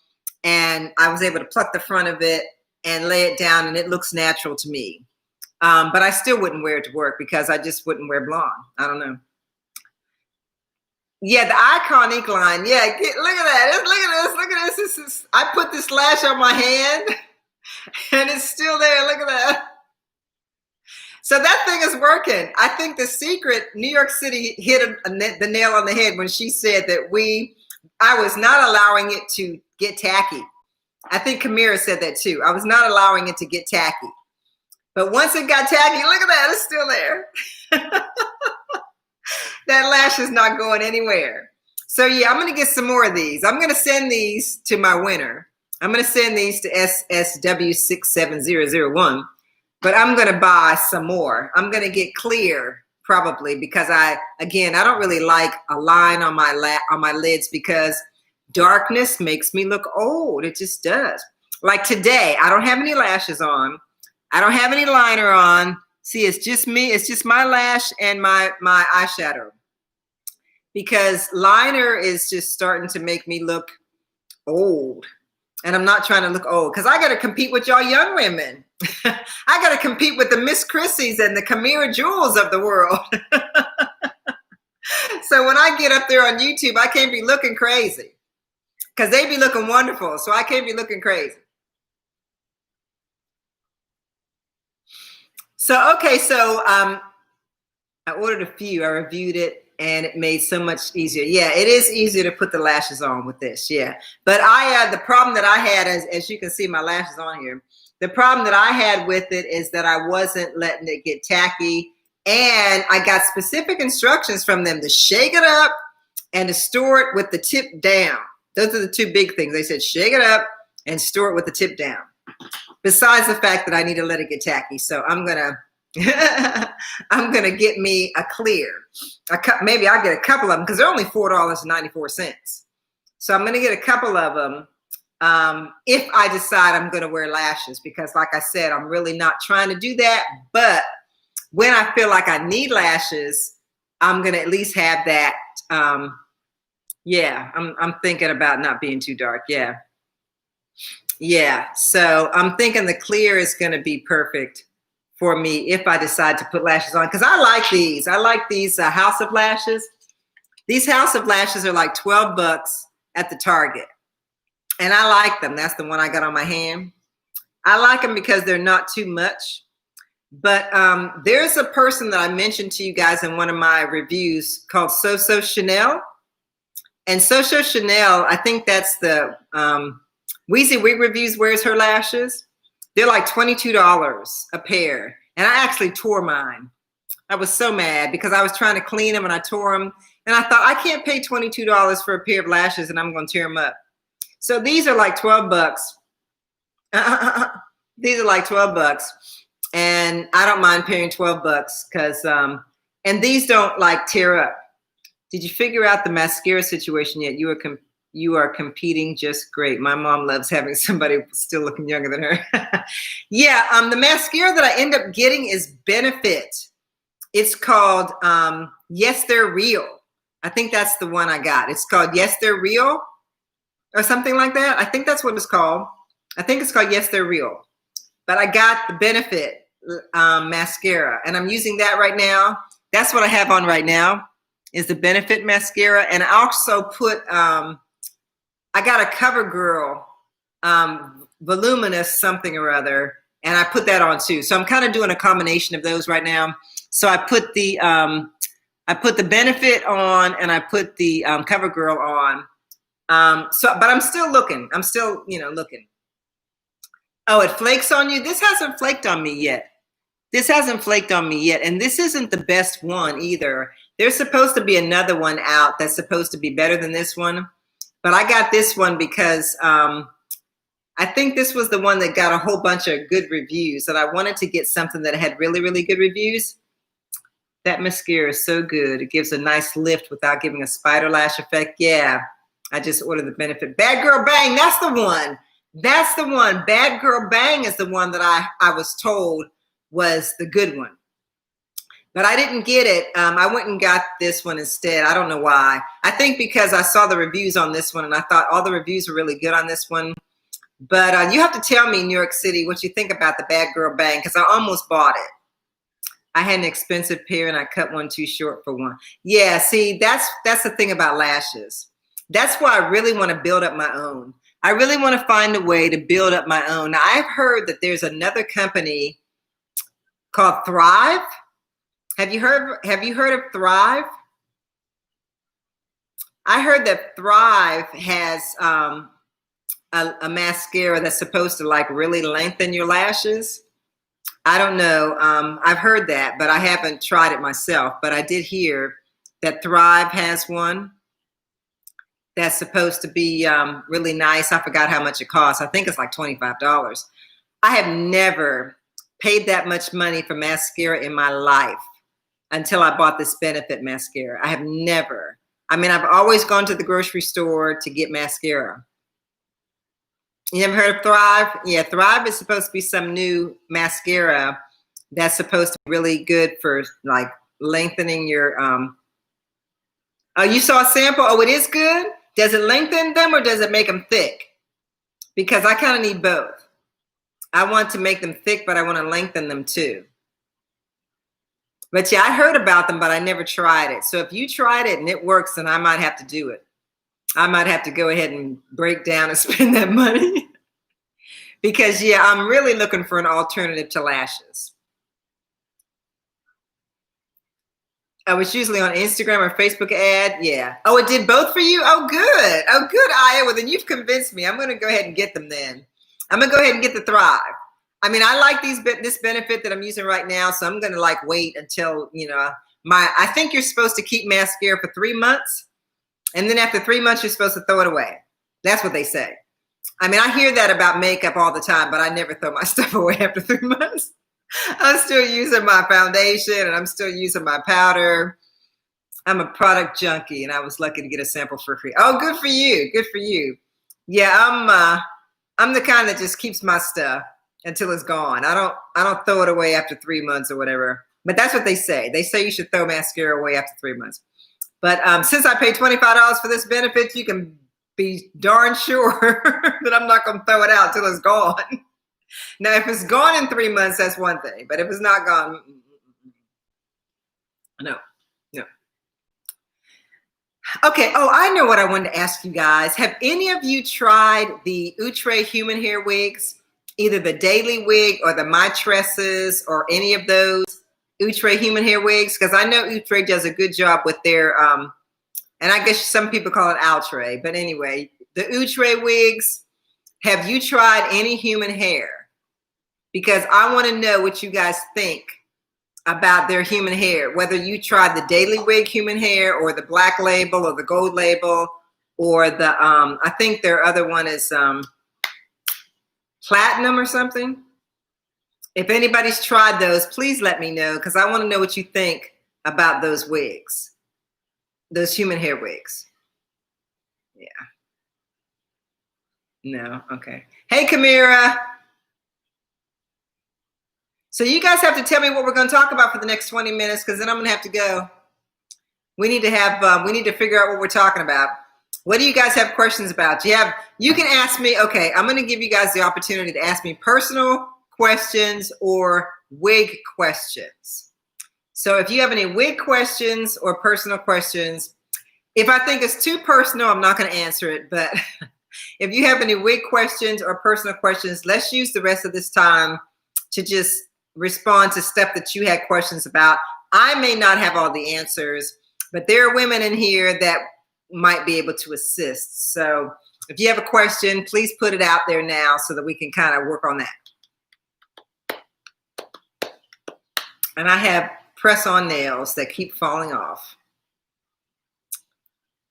And I was able to pluck the front of it and lay it down and it looks natural to me. But I still wouldn't wear it to work because I just wouldn't wear blonde. I don't know. Yeah, the Eye-conique line. Yeah, look at that. Look at this. Look at this. I put this lash on my hand and it's still there. Look at that. So that thing is working. I think the secret, New York City hit the nail on the head when she said that I was not allowing it to get tacky. I think Kamira said that too. I was not allowing it to get tacky. But once it got tacky, look at that, it's still there. That lash is not going anywhere. So yeah, I'm gonna get some more of these. I'm gonna send these to my winner. I'm gonna send these to SSW67001, but I'm gonna buy some more. I'm gonna get clear probably because I don't really like a line on my lids because darkness makes me look old. It just does. Like today, I don't have any lashes on. I don't have any liner on. See, it's just me. It's just my lash and my eyeshadow. Because liner is just starting to make me look old. And I'm not trying to look old because I got to compete with y'all young women. I got to compete with the Miss Chrissies and the Kamira Jewels of the world. So when I get up there on YouTube, I can't be looking crazy because they be looking wonderful. So I can't be looking crazy. So, okay. So I ordered a few. I reviewed it and it made so much easier. Yeah, it is easier to put the lashes on with this. Yeah. But the problem that I had, as you can see my lashes on here, the problem that I had with it is that I wasn't letting it get tacky. And I got specific instructions from them to shake it up and to store it with the tip down. Those are the two big things. They said shake it up and store it with the tip down. Besides the fact that I need to let it get tacky. So I'm gonna get me a clear. Maybe I'll get a couple of them because they're only $4.94. So I'm gonna get a couple of them if I decide I'm gonna wear lashes, because like I said, I'm really not trying to do that. But when I feel like I need lashes, I'm gonna at least have that. Yeah, I'm thinking about not being too dark. Yeah. Yeah, so I'm thinking the clear is going to be perfect for me if I decide to put lashes on, because I like these. I like these House of Lashes. These House of Lashes are like $12 at the Target, and I like them. That's the one I got on my hand. I like them because they're not too much. But there's a person that I mentioned to you guys in one of my reviews called So Chanel, and So Chanel, I think that's the Weezy Wig Reviews wears her lashes. They're like $22 a pair. And I actually tore mine. I was so mad because I was trying to clean them and I tore them. And I thought, I can't pay $22 for a pair of lashes and I'm going to tear them up. So these are like $12. These are like $12. And I don't mind paying $12 because, and these don't like tear up. Did you figure out the mascara situation yet? You are competing just great. My mom loves having somebody still looking younger than her. Yeah, the mascara that I end up getting is Benefit. It's called Yes, They're Real. I think that's the one I got. It's called Yes, They're Real or something like that. I think that's what it's called. I think it's called Yes, They're Real. But I got the Benefit mascara, and I'm using that right now. That's what I have on right now is the Benefit mascara. And I also put... I got a CoverGirl voluminous something or other, and I put that on too. So I'm kind of doing a combination of those right now. So I put the Benefit on, and I put the CoverGirl on. But I'm still looking. I'm still, looking. Oh, it flakes on you. This hasn't flaked on me yet. This hasn't flaked on me yet, and this isn't the best one either. There's supposed to be another one out that's supposed to be better than this one. But I got this one because I think this was the one that got a whole bunch of good reviews, and I wanted to get something that had really, really good reviews. That mascara is so good. It gives a nice lift without giving a spider lash effect. Yeah, I just ordered the Benefit. Bad Girl Bang, that's the one. That's the one. Bad Girl Bang is the one that I was told was the good one. But I didn't get it. I went and got this one instead. I don't know why. I think because I saw the reviews on this one and I thought all the reviews were really good on this one. But you have to tell me in New York City what you think about the Bad Girl Bang, because I almost bought it. I had an expensive pair and I cut one too short for one. Yeah, see, that's the thing about lashes. That's why I really want to build up my own. I really want to find a way to build up my own. Now, I've heard that there's another company called Thrive. Have you heard of Thrive? I heard that Thrive has a mascara that's supposed to like really lengthen your lashes. I don't know. I've heard that, but I haven't tried it myself. But I did hear that Thrive has one that's supposed to be really nice. I forgot how much it costs. I think it's like $25. I have never paid that much money for mascara in my life until I bought this Benefit mascara. I have never. I mean, I've always gone to the grocery store to get mascara. You ever heard of Thrive? Yeah, Thrive is supposed to be some new mascara that's supposed to be really good for like lengthening your, oh, you saw a sample? Oh, it is good? Does it lengthen them or does it make them thick? because I kind of need both. I want to make them thick, but I want to lengthen them too. But yeah, I heard about them, but I never tried it. So if you tried it and it works, then I might have to do it. I might have to go ahead and break down and spend that money. Because yeah, I'm really looking for an alternative to lashes. Oh, it's usually on Instagram or Facebook ad. Yeah. Oh, it did both for you? Oh, good. Oh, good, Aya. Well, then you've convinced me. I'm going to go ahead and get them then. I'm going to go ahead and get the Thrive. I mean, I like this benefit that I'm using right now, so I'm going to like wait until, you know, I think you're supposed to keep mascara for 3 months, and then after 3 months, you're supposed to throw it away. That's what they say. I mean, I hear that about makeup all the time, but I never throw my stuff away after 3 months. I'm still using my foundation, and I'm still using my powder. I'm a product junkie, and I was lucky to get a sample for free. Oh, good for you. Good for you. Yeah, I'm the kind that just keeps my stuff until it's gone. I don't throw it away after 3 months or whatever. But that's what they say. They say you should throw mascara away after 3 months. But since I paid $25 for this benefit, you can be darn sure that I'm not going to throw it out till it's gone. Now, if it's gone in 3 months, that's one thing. But if it's not gone, no. Okay. Oh, I know what I wanted to ask you guys. Have any of you tried the Outre human hair wigs? Either the daily wig or the My Tresses or any of those Outre human hair wigs? Because I know Outre does a good job with their, and I guess some people call it Outre. But anyway, the Outre wigs, have you tried any human hair? Because I want to know what you guys think about their human hair, whether you tried the daily wig human hair or the black label or the gold label or the, I think their other one is platinum or something. If anybody's tried those, please let me know, because I want to know what you think about those wigs, those human hair wigs. Yeah. No. Okay. Hey, Kamira. So you guys have to tell me what we're going to talk about for the next 20 minutes, because then I'm going to have to go. We need to have, we need to figure out what we're talking about. What do you guys have questions about? You can ask me. Okay, I'm going to give you guys the opportunity to ask me personal questions or wig questions. So if you have any wig questions or personal questions, if I think it's too personal, I'm not going to answer it. But if you have any wig questions or personal questions, let's use the rest of this time to just respond to stuff that you had questions about. I may not have all the answers, but there are women in here that might be able to assist. So if you have a question, please put it out there now so that we can kind of work on that. And I have press-on nails that keep falling off.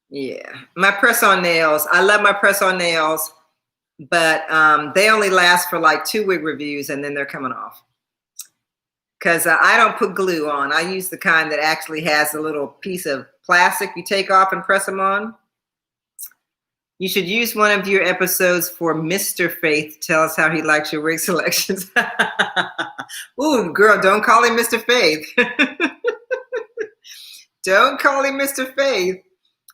Yeah, my press-on nails, I love my press-on nails, but they only last for like 2 wig reviews and then they're coming off. Because I don't put glue on. I use the kind that actually has a little piece of plastic you take off and press them on. You should use one of your episodes for Mr. Faith. Tell us how he likes your wig selections. Ooh, girl, don't call him Mr. Faith. Don't call him Mr. Faith.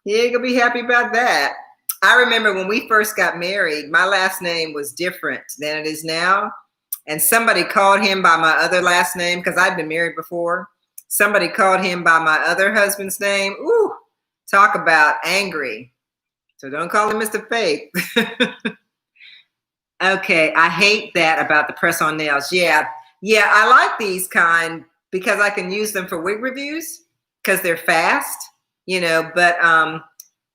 He ain't gonna be happy about that. I remember when we first got married, my last name was different than it is now. And somebody called him by my other last name because I'd been married before. Somebody called him by my other husband's name. Ooh, talk about angry. So don't call him Mr. Faith. Okay, I hate that about the press-on nails. Yeah, I like these kind because I can use them for wig reviews because they're fast, you know, but I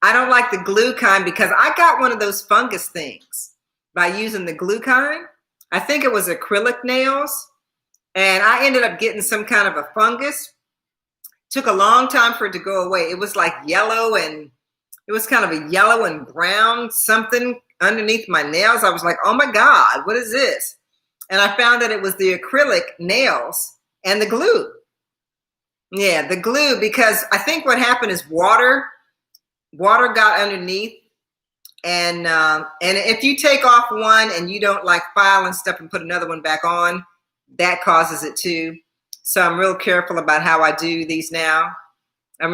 don't like the glue kind because I got one of those fungus things by using the glue kind. I think it was acrylic nails, and I ended up getting some kind of a fungus. Took a long time for it to go away. It was like yellow, and it was kind of a yellow and brown something underneath my nails. I was like, oh my God, what is this? And I found that it was the acrylic nails and the glue. Yeah, the glue, because I think what happened is water got underneath. And if you take off one and you don't like file and stuff and put another one back on, that causes it too. So I'm real careful about how I do these now. Because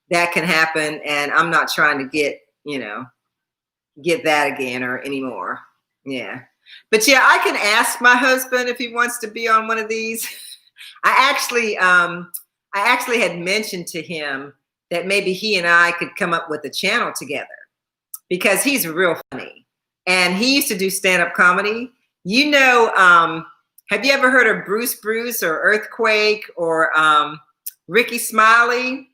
that can happen, and I'm not trying to get, you know, get that again or anymore. Yeah. But yeah, I can ask my husband if he wants to be on one of these. I actually had mentioned to him that maybe he and I could come up with a channel together because he's real funny. And he used to do stand-up comedy. You know, have you ever heard of Bruce or Earthquake or Ricky Smiley?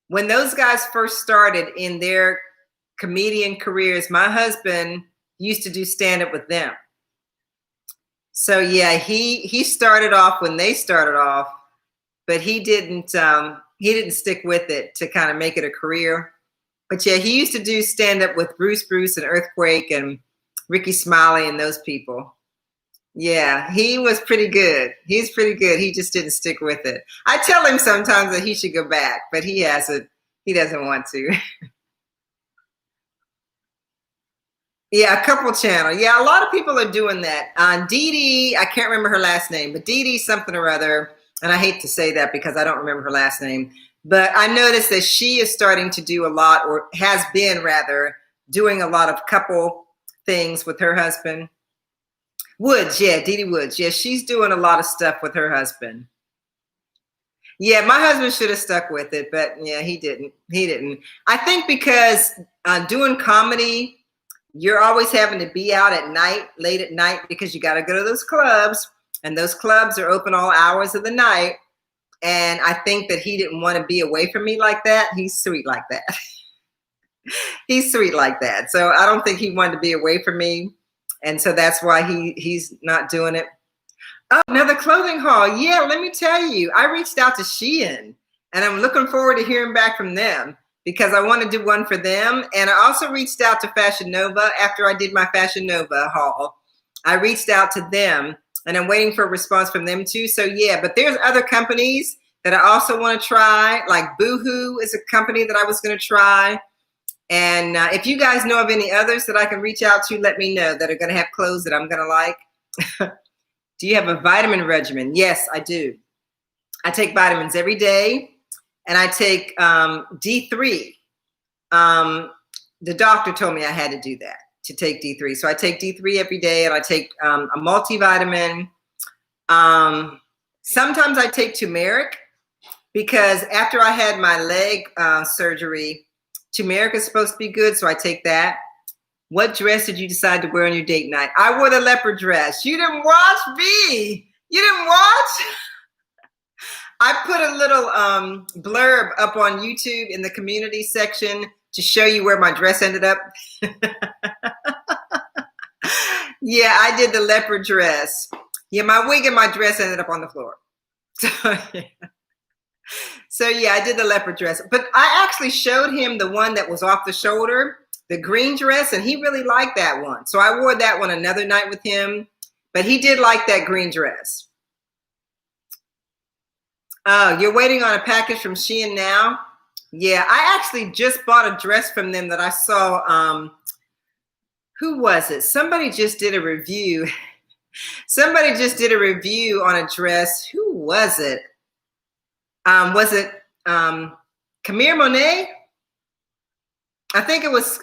When those guys first started in their comedian careers, my husband used to do stand-up with them. So yeah, he started off when they started off, but he didn't stick with it to kind of make it a career. But yeah, he used to do stand-up with Bruce and Earthquake and Ricky Smiley and those people. Yeah, he was pretty good. He's pretty good. He just didn't stick with it. I tell him sometimes that he should go back, but he hasn't. He doesn't want to. Yeah, a couple channel. Yeah, a lot of people are doing that. Dee, I can't remember her last name, but Dee something or other. And I hate to say that because I don't remember her last name. But I noticed that she is starting to do a lot, or has been rather, doing a lot of couple things with her husband. Woods, yeah, Dee Woods. Yeah, she's doing a lot of stuff with her husband. Yeah, my husband should have stuck with it, but yeah, he didn't. He didn't. I think because doing comedy, you're always having to be out at night, late at night, because you got to go to those clubs, and those clubs are open all hours of the night. And I think that he didn't want to be away from me like that. He's sweet like that. He's sweet like that. So I don't think he wanted to be away from me. And so that's why he's not doing it. Oh, another clothing haul. Yeah, let me tell you, I reached out to Shein, and I'm looking forward to hearing back from them because I want to do one for them. And I also reached out to Fashion Nova after I did my Fashion Nova haul. I reached out to them, and I'm waiting for a response from them too. So yeah, but there's other companies that I also want to try, like Boohoo is a company that I was going to try. And if you guys know of any others that I can reach out to, let me know that are going to have clothes that I'm going to like. Do you have a vitamin regimen? Yes, I do. I take vitamins every day, and I take D3. The doctor told me I had to do that, to take D3. So I take D3 every day, and I take a multivitamin. Sometimes I take turmeric because after I had my leg surgery, turmeric is supposed to be good, so I take that. What dress did you decide to wear on your date night? I wore the leopard dress. You didn't watch me. You didn't watch? I put a little blurb up on YouTube in the community section to show you where my dress ended up. Yeah, I did the leopard dress. Yeah, my wig and my dress ended up on the floor. So yeah, I did the leopard dress. But I actually showed him the one that was off the shoulder, the green dress, and he really liked that one. So I wore that one another night with him, but he did like that green dress. Oh, you're waiting on a package from Shein now? Yeah, I actually just bought a dress from them that I saw. Who was it? Somebody just did a review. Somebody just did a review on a dress. Who was it? Was it Camille Monet? I think it was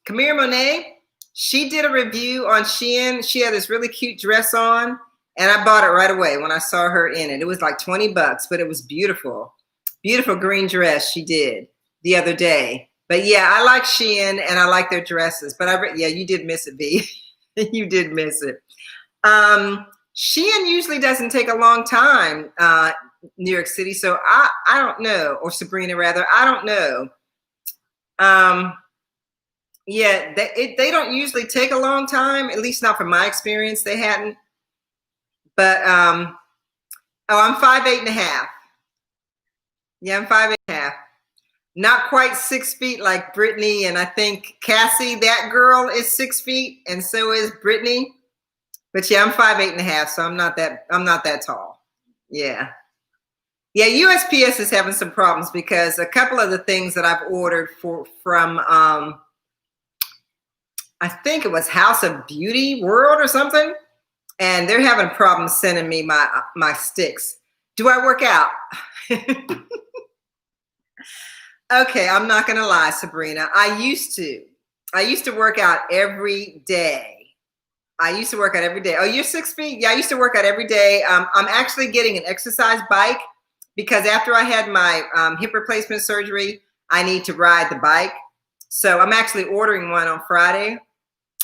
Camille Monet. She did a review on Shein. She had this really cute dress on, and I bought it right away when I saw her in it. It was like $20, but it was beautiful. Beautiful green dress she did the other day. But yeah, I like Shein, and I like their dresses. But yeah, you did miss it, B. You did miss it. Shein usually doesn't take a long time, New York City. So I don't know, or Sabrina rather, I don't know. Yeah, they don't usually take a long time, at least not from my experience. They hadn't. But oh, I'm 5'8.5". Yeah, I'm 5'8.5". Not quite 6 feet like Brittany, and I think Cassie, that girl, is 6 feet, and so is Brittany. But yeah, I'm 5'8.5", so I'm not that tall. Yeah. Yeah, USPS is having some problems because a couple of the things that I've ordered from I think it was House of Beauty World or something, and they're having problems sending me my sticks. Do I work out? Okay, I'm not gonna lie, Sabrina. I used to. I used to work out every day. I used to work out every day. Oh, you're 6 feet? Yeah, I used to work out every day. I'm actually getting an exercise bike because after I had my hip replacement surgery, I need to ride the bike. So I'm actually ordering one on Friday,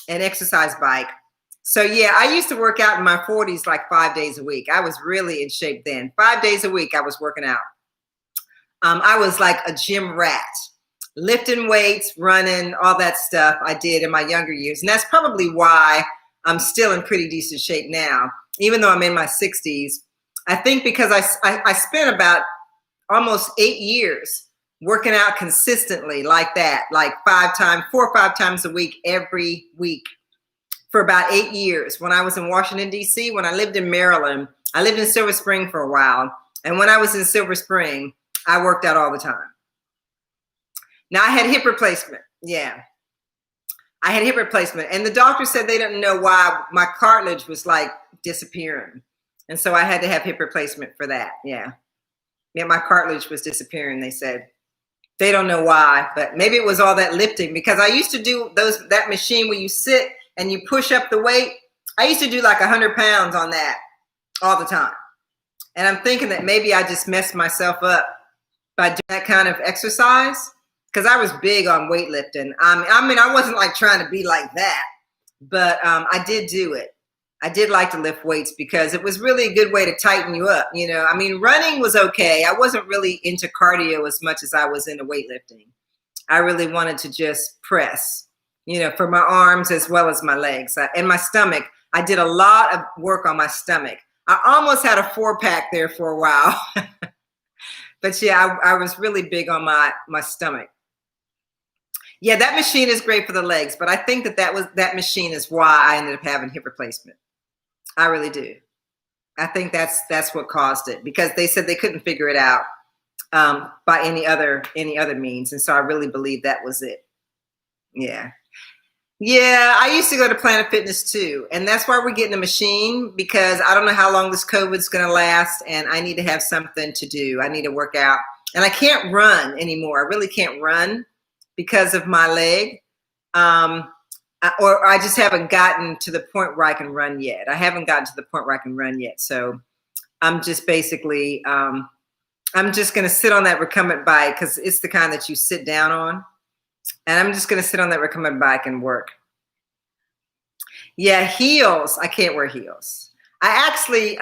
an exercise bike. So yeah, I used to work out in my 40s like 5 days a week. I was really in shape then. 5 days a week I was working out. I was like a gym rat. Lifting weights, running, all that stuff I did in my younger years. And that's probably why I'm still in pretty decent shape now, even though I'm in my 60s. I think because I spent about almost 8 years working out consistently like that, like 4 or 5 times a week, every week for about 8 years. When I was in Washington, D.C., when I lived in Maryland, I lived in Silver Spring for a while. And when I was in Silver Spring, I worked out all the time. Now I had hip replacement. Yeah. I had hip replacement, and the doctor said they didn't know why my cartilage was like disappearing. And so I had to have hip replacement for that. Yeah. Yeah, my cartilage was disappearing, they said. They don't know why, but maybe it was all that lifting, because I used to do that machine where you sit and you push up the weight. I used to do like 100 pounds on that all the time. And I'm thinking that maybe I just messed myself up by doing that kind of exercise. Because I was big on weightlifting. I mean, I wasn't like trying to be like that, but I did do it. I did like to lift weights because it was really a good way to tighten you up. You know, I mean, running was okay. I wasn't really into cardio as much as I was into weightlifting. I really wanted to just press, you know, for my arms as well as my legs and my stomach. I did a lot of work on my stomach. I almost had a 4-pack there for a while. But yeah, I was really big on my stomach. Yeah, that machine is great for the legs, but I think that machine is why I ended up having hip replacement. I really do. I think that's what caused it, because they said they couldn't figure it out by any other means, and so I really believe that was it. Yeah. Yeah, I used to go to Planet Fitness too, and that's why we're getting a machine, because I don't know how long this COVID's going to last, and I need to have something to do. I need to work out, and I can't run anymore. I really can't run because of my leg, or I just haven't gotten to the point where I can run yet. I haven't gotten to the point where I can run yet. So I'm just basically, I'm just going to sit on that recumbent bike, because it's the kind that you sit down on. And I'm just going to sit on that recumbent bike and work. Yeah, heels. I can't wear heels. I actually,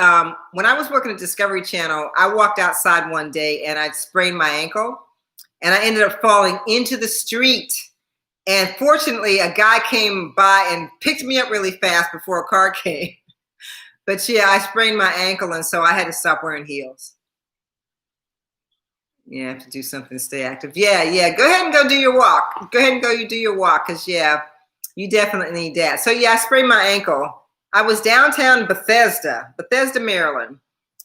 when I was working at Discovery Channel, I walked outside one day and I sprained my ankle. And I ended up falling into the street. And fortunately, a guy came by and picked me up really fast before a car came. But yeah, I sprained my ankle, and so I had to stop wearing heels. Yeah, I have to do something to stay active. Yeah. Go ahead and go do your walk. Go ahead and go do your walk, because yeah, you definitely need that. So yeah, I sprained my ankle. I was downtown Bethesda, Maryland,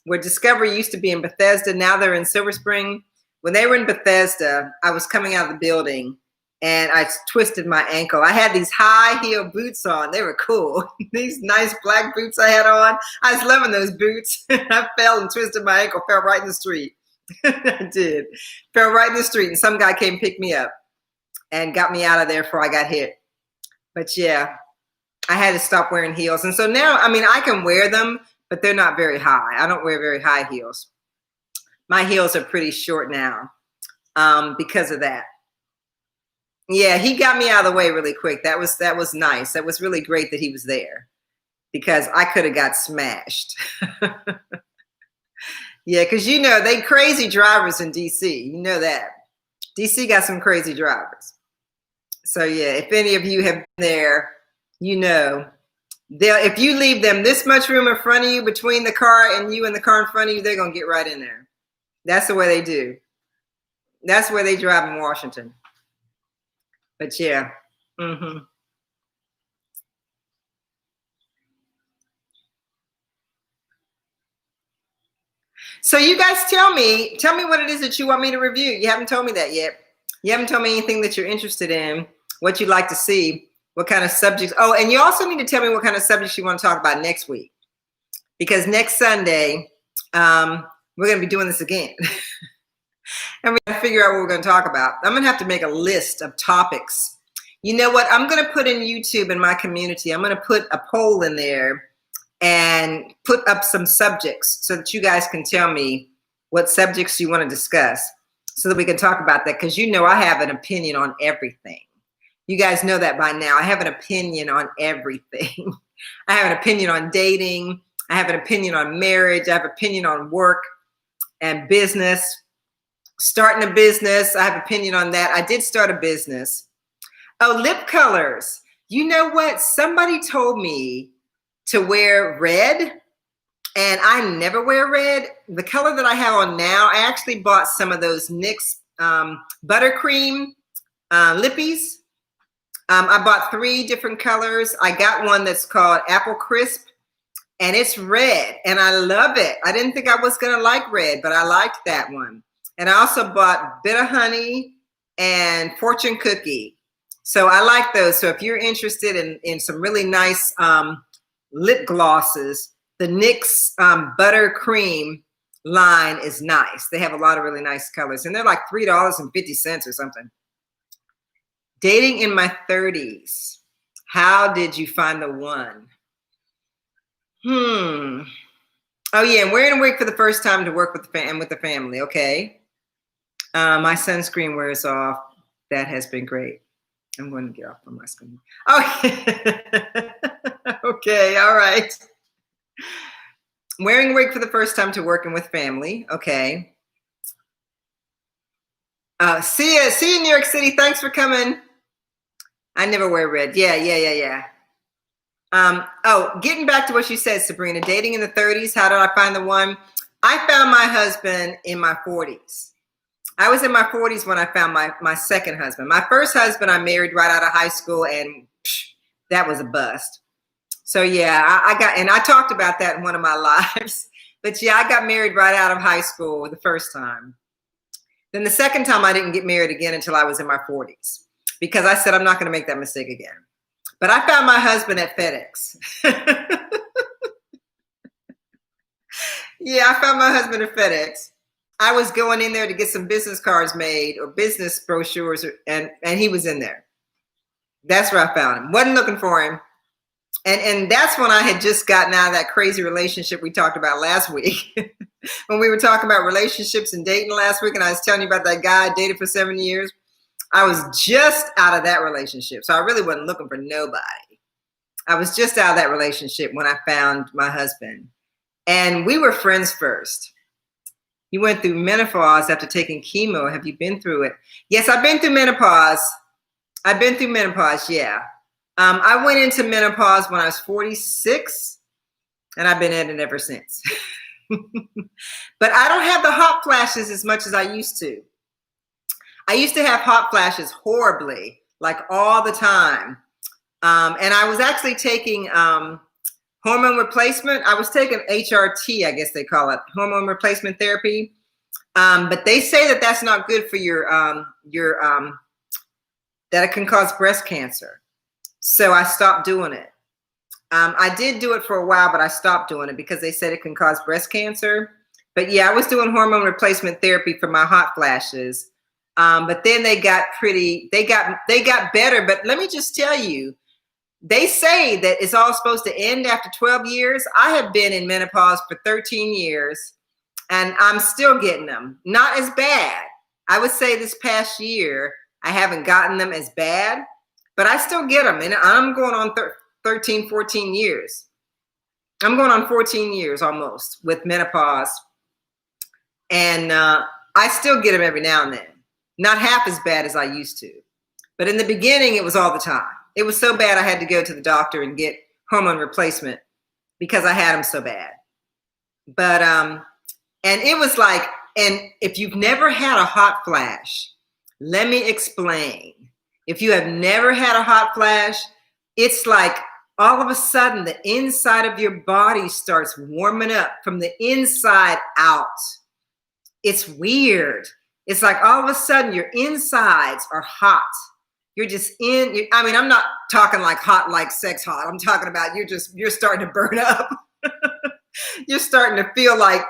where Discovery used to be in Bethesda. Now they're in Silver Spring. When they were in Bethesda, I was coming out of the building and I twisted my ankle. I had these high heel boots on. They were cool. These nice black boots I had on. I was loving those boots. I fell and twisted my ankle, fell right in the street. I did. Fell right in the street, and some guy came and picked me up and got me out of there before I got hit. But yeah, I had to stop wearing heels. And so now, I mean, I can wear them, but they're not very high. I don't wear very high heels. My heels are pretty short now because of that. Yeah, he got me out of the way really quick. That was nice. That was really great that he was there, because I could have got smashed. Yeah, because you know, they crazy drivers in DC. You know that. DC got some crazy drivers. So yeah, if any of you have been there, you know, if you leave them this much room in front of you between the car and you and the car in front of you, they're going to get right in there. That's the way they do. That's the way they drive in Washington. But yeah. So you guys tell me what it is that you want me to review. You haven't told me that yet. You haven't told me anything that you're interested in, what you'd like to see, what kind of subjects. Oh, and you also need to tell me what kind of subjects you want to talk about next week. Because next Sunday, we're going to be doing this again. And we got to figure out what we're going to talk about. I'm going to have to make a list of topics. You know what? I'm going to put in YouTube in my community. I'm going to put a poll in there and put up some subjects so that you guys can tell me what subjects you want to discuss so that we can talk about that. Because you know I have an opinion on everything. You guys know that by now. I have an opinion on everything. I have an opinion on dating. I have an opinion on marriage. I have an opinion on work and business. Starting a business. I have an opinion on that. I did start a business. Oh, lip colors. You know what? Somebody told me to wear red, and I never wear red. The color that I have on now, I actually bought some of those NYX buttercream lippies. I bought 3 different colors. I got one that's called Apple Crisp, and it's red, and I love it. I didn't think I was gonna like red, but I liked that one. And I also bought Bitter Honey and Fortune Cookie. So I like those. So if you're interested in some really nice lip glosses, the NYX Buttercream line is nice. They have a lot of really nice colors, and they're like $3.50 or something. Dating in my 30s. How did you find the one? Oh yeah, I'm wearing a wig for the first time to work with the family. Okay. My sunscreen wears off. That has been great. I'm going to get off on my screen. Okay. Okay, all right. Wearing a wig for the first time to working with family. Okay. See you in New York City. Thanks for coming. I never wear red. Yeah. Oh, getting back to what you said, Sabrina, dating in the 30s. How did I find the one? I found my husband in my 40s. I was in my 40s when I found my second husband. My first husband I married right out of high school, and that was a bust. So yeah, I talked about that in one of my lives. But yeah, I got married right out of high school the first time. Then the second time I didn't get married again until I was in my 40s because I said I'm not going to make that mistake again. But I found my husband at FedEx. Yeah, I found my husband at FedEx. I was going in there to get some business cards made or business brochures, and he was in there. That's where I found him. Wasn't looking for him. And that's when I had just gotten out of that crazy relationship we talked about last week. When we were talking about relationships and dating last week, and I was telling you about that guy I dated for 7 years. I was just out of that relationship. So I really wasn't looking for nobody. I was just out of that relationship when I found my husband. And we were friends first. You went through menopause after taking chemo. Have you been through it? Yes, I've been through menopause. I've been through menopause, yeah. I went into menopause when I was 46, and I've been in it ever since. But I don't have the hot flashes as much as I used to. I used to have hot flashes horribly, like all the time. And I was actually taking hormone replacement. I was taking HRT, I guess they call it, hormone replacement therapy. But they say that that's not good for that it can cause breast cancer. So I stopped doing it. I did do it for a while, but I stopped doing it because they said it can cause breast cancer. But yeah, I was doing hormone replacement therapy for my hot flashes. But then they got better. But let me just tell you, they say that it's all supposed to end after 12 years. I have been in menopause for 13 years, and I'm still getting them. Not as bad. I would say this past year, I haven't gotten them as bad, but I still get them. And I'm going on 13, 14 years. I'm going on 14 years almost with menopause. And I still get them every now and then. Not half as bad as I used to. But in the beginning, it was all the time. It was so bad I had to go to the doctor and get hormone replacement because I had them so bad. But, and it was like, and if you've never had a hot flash, let me explain. If you have never had a hot flash, it's like all of a sudden the inside of your body starts warming up from the inside out. It's weird. It's like all of a sudden your insides are hot. You're just I'm not talking like hot, like sex hot. I'm talking about you're starting to burn up. You're starting to feel like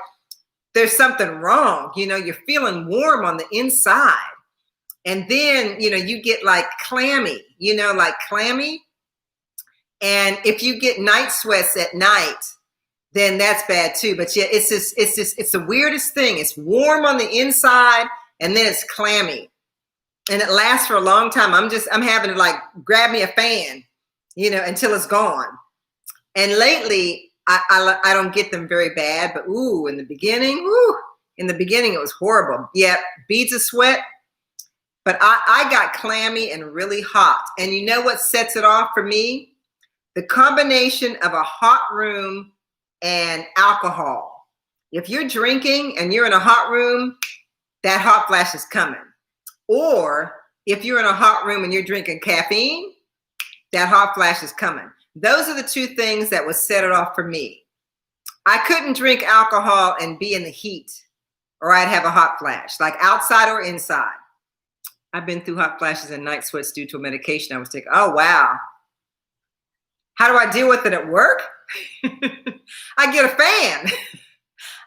there's something wrong. You know, you're feeling warm on the inside. And then, you get like clammy, like clammy. And if you get night sweats at night, then that's bad too. But yeah, it's the weirdest thing. It's warm on the inside and then it's clammy. And it lasts for a long time. I'm having to like grab me a fan, until it's gone. And lately, I don't get them very bad, but in the beginning, it was horrible. Yeah, beads of sweat. But I got clammy and really hot. And you know what sets it off for me? The combination of a hot room and alcohol. If you're drinking and you're in a hot room, that hot flash is coming. Or if you're in a hot room and you're drinking caffeine, that hot flash is coming. Those are the two things that would set it off for me. I couldn't drink alcohol and be in the heat, or I'd have a hot flash, like outside or inside. I've been through hot flashes and night sweats due to a medication I was taking. Oh, wow. How do I deal with it at work? I get a fan.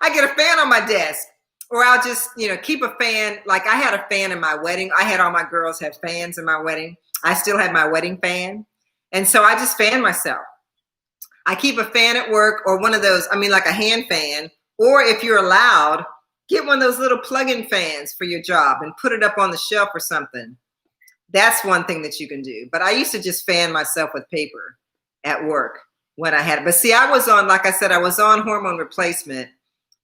I get a fan on my desk. Or I'll just, keep a fan. Like I had a fan in my wedding. I had all my girls have fans in my wedding. I still have my wedding fan. And so I just fan myself. I keep a fan at work, or one of those, like a hand fan. Or if you're allowed, get one of those little plug-in fans for your job and put it up on the shelf or something. That's one thing that you can do. But I used to just fan myself with paper at work when I had it. But see, I was on hormone replacement.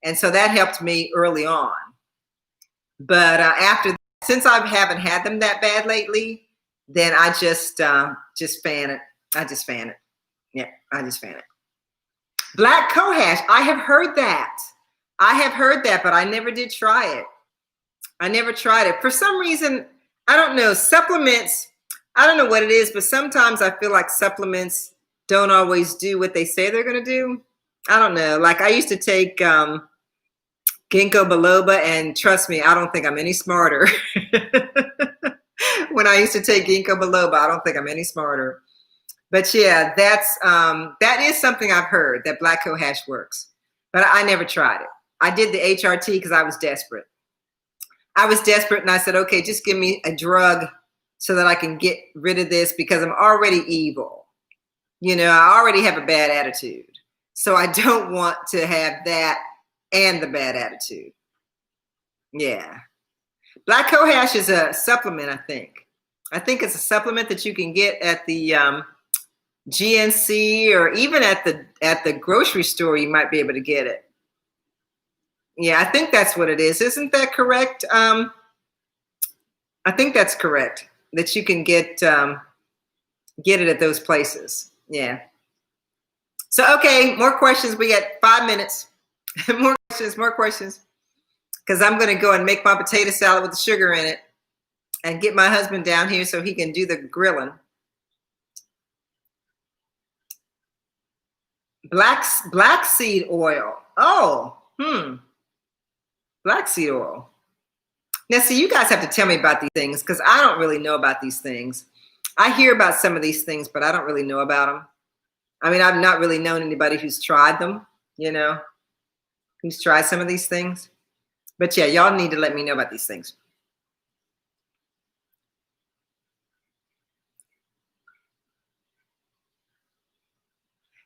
And so that helped me early on. But since I haven't had them that bad lately, then I just fan it. I just fan it. Yeah, I just fan it. Black cohash. I have heard that. But I never did try it. I never tried it. For some reason, I don't know. Supplements, I don't know what it is, but sometimes I feel like supplements don't always do what they say they're going to do. I don't know. Like I used to take ginkgo biloba, and trust me, I don't think I'm any smarter. When I used to take ginkgo biloba, I don't think I'm any smarter. But yeah, that is something I've heard, that black cohash works. But I never tried it. I did the HRT because I was desperate. And I said, okay, just give me a drug so that I can get rid of this, because I'm already evil. I already have a bad attitude. So I don't want to have that and the bad attitude. Yeah. Black cohash is a supplement, I think. I think it's a supplement that you can get at the GNC, or even at the grocery store. You might be able to get it. Yeah, I think that's what it is. Isn't that correct? I think that's correct, that you can get it at those places. Yeah. So, okay, more questions. We got 5 minutes. More questions. Because I'm going to go and make my potato salad with the sugar in it and get my husband down here so he can do the grilling. Black seed oil. Oh, black seed oil. Now, see, you guys have to tell me about these things, because I don't really know about these things. I hear about some of these things, but I don't really know about them. I've not really known anybody who's tried them, who's tried some of these things. But yeah, y'all need to let me know about these things.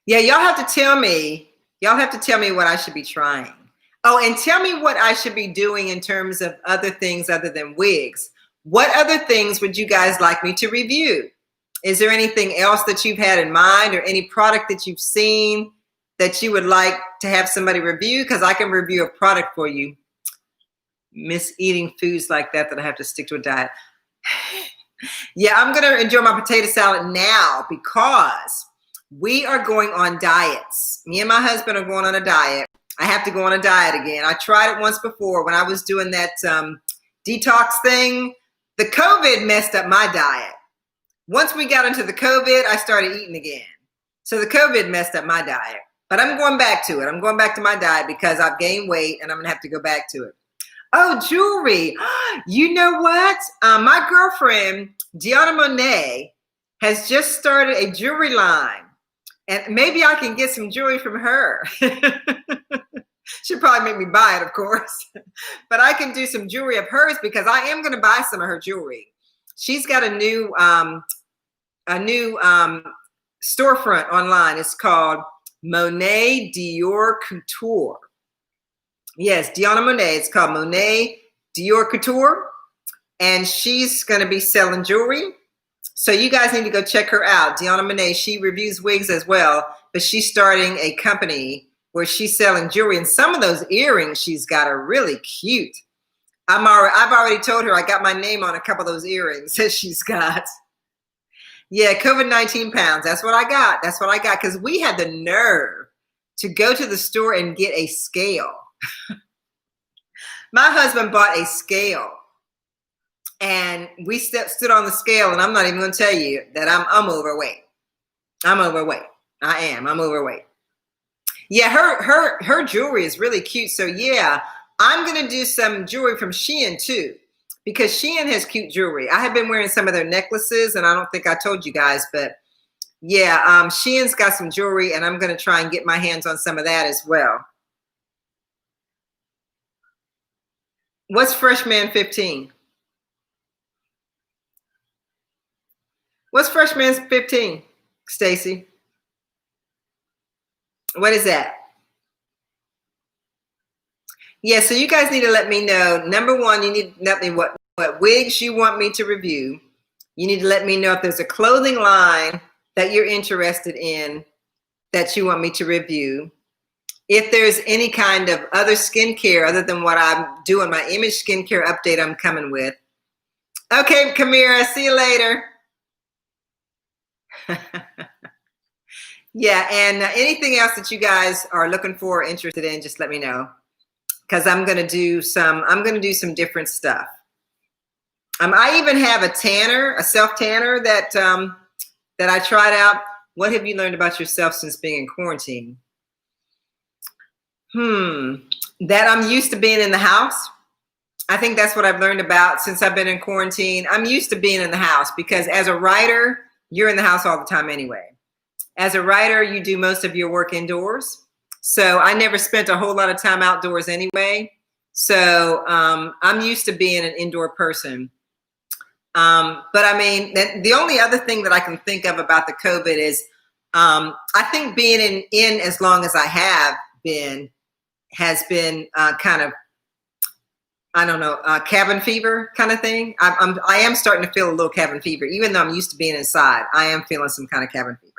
Yeah, y'all have to tell me what I should be trying. Oh, and tell me what I should be doing in terms of other things other than wigs. What other things would you guys like me to review? Is there anything else that you've had in mind, or any product that you've seen that you would like to have somebody review? Because I can review a product for you. Miss eating foods like that I have to stick to a diet. Yeah, I'm going to enjoy my potato salad now, because we are going on diets. Me and my husband are going on a diet. I have to go on a diet again. I tried it once before when I was doing that detox thing. The COVID messed up my diet. Once we got into the COVID, I started eating again. So the COVID messed up my diet. But I'm going back to it. I'm going back to my diet because I've gained weight and I'm going to have to go back to it. Oh, jewelry. You know what? My girlfriend, Deanna Monet, has just started a jewelry line. And maybe I can get some jewelry from her. She'll probably make me buy it, of course. but I can do some jewelry of hers because I am going to buy some of her jewelry. She's got a new storefront online. It's called Monet Dior Couture. Yes, Deanna Monet. It's called Monet Dior Couture. And she's going to be selling jewelry. So you guys need to go check her out. Deanna Monet, she reviews wigs as well, but she's starting a company where she's selling jewelry. And some of those earrings she's got are really cute. I've already told her I got my name on a couple of those earrings that she's got. Yeah, COVID-19 pounds. That's what I got. That's what I got. Because we had the nerve to go to the store and get a scale. My husband bought a scale. And we stood on the scale, and I'm not even going to tell you that I'm overweight. I'm overweight. I am. I'm overweight. Yeah, her jewelry is really cute. So yeah, I'm going to do some jewelry from Shein too, because Shein has cute jewelry. I have been wearing some of their necklaces, and I don't think I told you guys, but yeah, Shein's got some jewelry, and I'm going to try and get my hands on some of that as well. What's Freshman 15? What's Freshman 15, Stacy? What is that? Yeah, so you guys need to let me know. Number one, you need to let me what wigs you want me to review. You need to let me know if there's a clothing line that you're interested in that you want me to review. If there's any kind of other skincare other than what I'm doing, my image skincare update I'm coming with. Okay, Kamira, see you later. Yeah, and anything else that you guys are looking for or interested in, just let me know, because I'm gonna do some different stuff. I even have a tanner, a self tanner that I tried out. What have you learned about yourself since being in quarantine? That I'm used to being in the house. I think that's what I've learned about since I've been in quarantine. I'm used to being in the house because as a writer, you're in the house all the time anyway. As a writer, you do most of your work indoors. So I never spent a whole lot of time outdoors anyway. So I'm used to being an indoor person. But I mean, the only other thing that I can think of about the COVID is I think being in as long as I have been has been kind of, I don't know, cabin fever kind of thing. I am starting to feel a little cabin fever, even though I'm used to being inside. I am feeling some kind of cabin fever.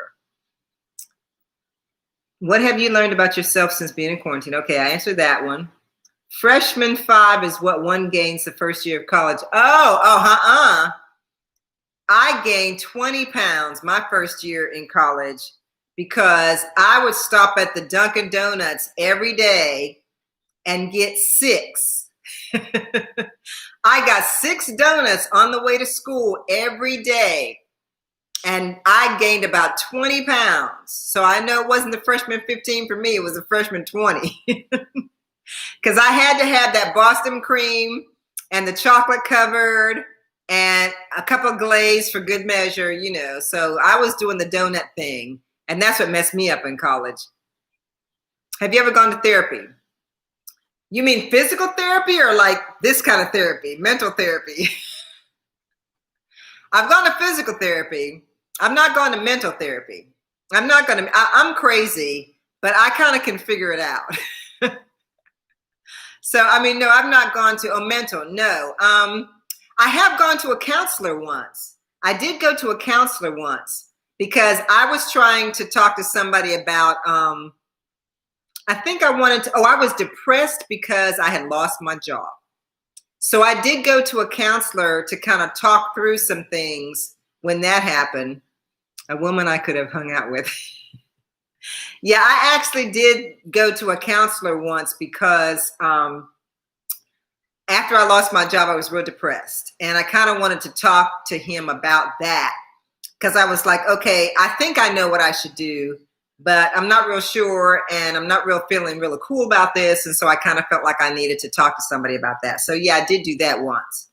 What have you learned about yourself since being in quarantine? Okay, I answered that one. Freshman 5 is what one gains the first year of college. I gained 20 pounds my first year in college because I would stop at the Dunkin' Donuts every day and get 6. I got 6 donuts on the way to school every day. And I gained about 20 pounds. So I know it wasn't the freshman 15 for me. It was a freshman 20. Because I had to have that Boston cream and the chocolate covered and a couple of glaze for good measure, you know. So I was doing the donut thing. And that's what messed me up in college. Have you ever gone to therapy? You mean physical therapy or like this kind of therapy, mental therapy? I've gone to physical therapy. I'm not going to mental therapy. I'm crazy, but I kind of can figure it out. So, I mean, no, I've not gone to mental. No. I have gone to a counselor once. I did go to a counselor once because I was trying to talk to somebody about, I think I was depressed because I had lost my job. So I did go to a counselor to kind of talk through some things when that happened. A woman I could have hung out with. Yeah, I actually did go to a counselor once because after I lost my job, I was real depressed. And I kind of wanted to talk to him about that because I was like, okay, I think I know what I should do, but I'm not real sure and I'm not feeling really cool about this. And so I kind of felt like I needed to talk to somebody about that. So yeah, I did do that once.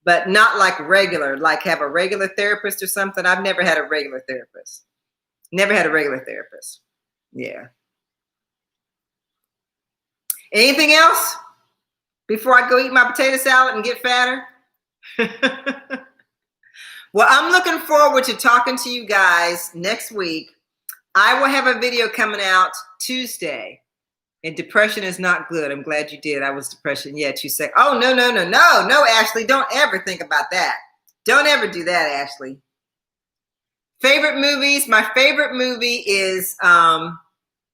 But not like regular, like have a regular therapist or something. I've never had a regular therapist. Never had a regular therapist. Yeah. Anything else? before I go eat my potato salad and get fatter? Well, I'm looking forward to talking to you guys next week. I will have a video coming out Tuesday. And depression is not good. I'm glad you did. I was depression. Yeah, you said, oh, no, Ashley, don't ever think about that. Don't ever do that, Ashley. Favorite movies. My favorite movie is Pride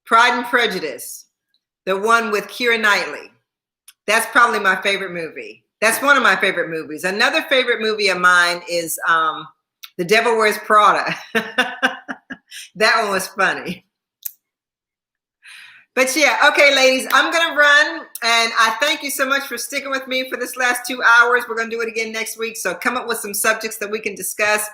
and Prejudice, the one with Keira Knightley. That's probably my favorite movie. That's one of my favorite movies. Another favorite movie of mine is The Devil Wears Prada. That one was funny. But yeah, okay, ladies, I'm going to run. And I thank you so much for sticking with me for this last 2 hours. We're going to do it again next week. So come up with some subjects that we can discuss.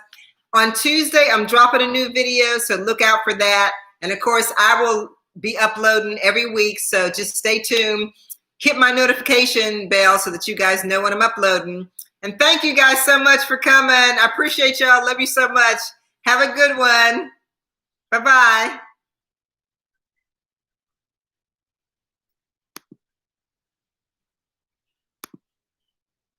On Tuesday, I'm dropping a new video, so look out for that. And of course, I will be uploading every week. So just stay tuned. Hit my notification bell so that you guys know when I'm uploading. And thank you guys so much for coming. I appreciate y'all. Love you so much. Have a good one. Bye-bye.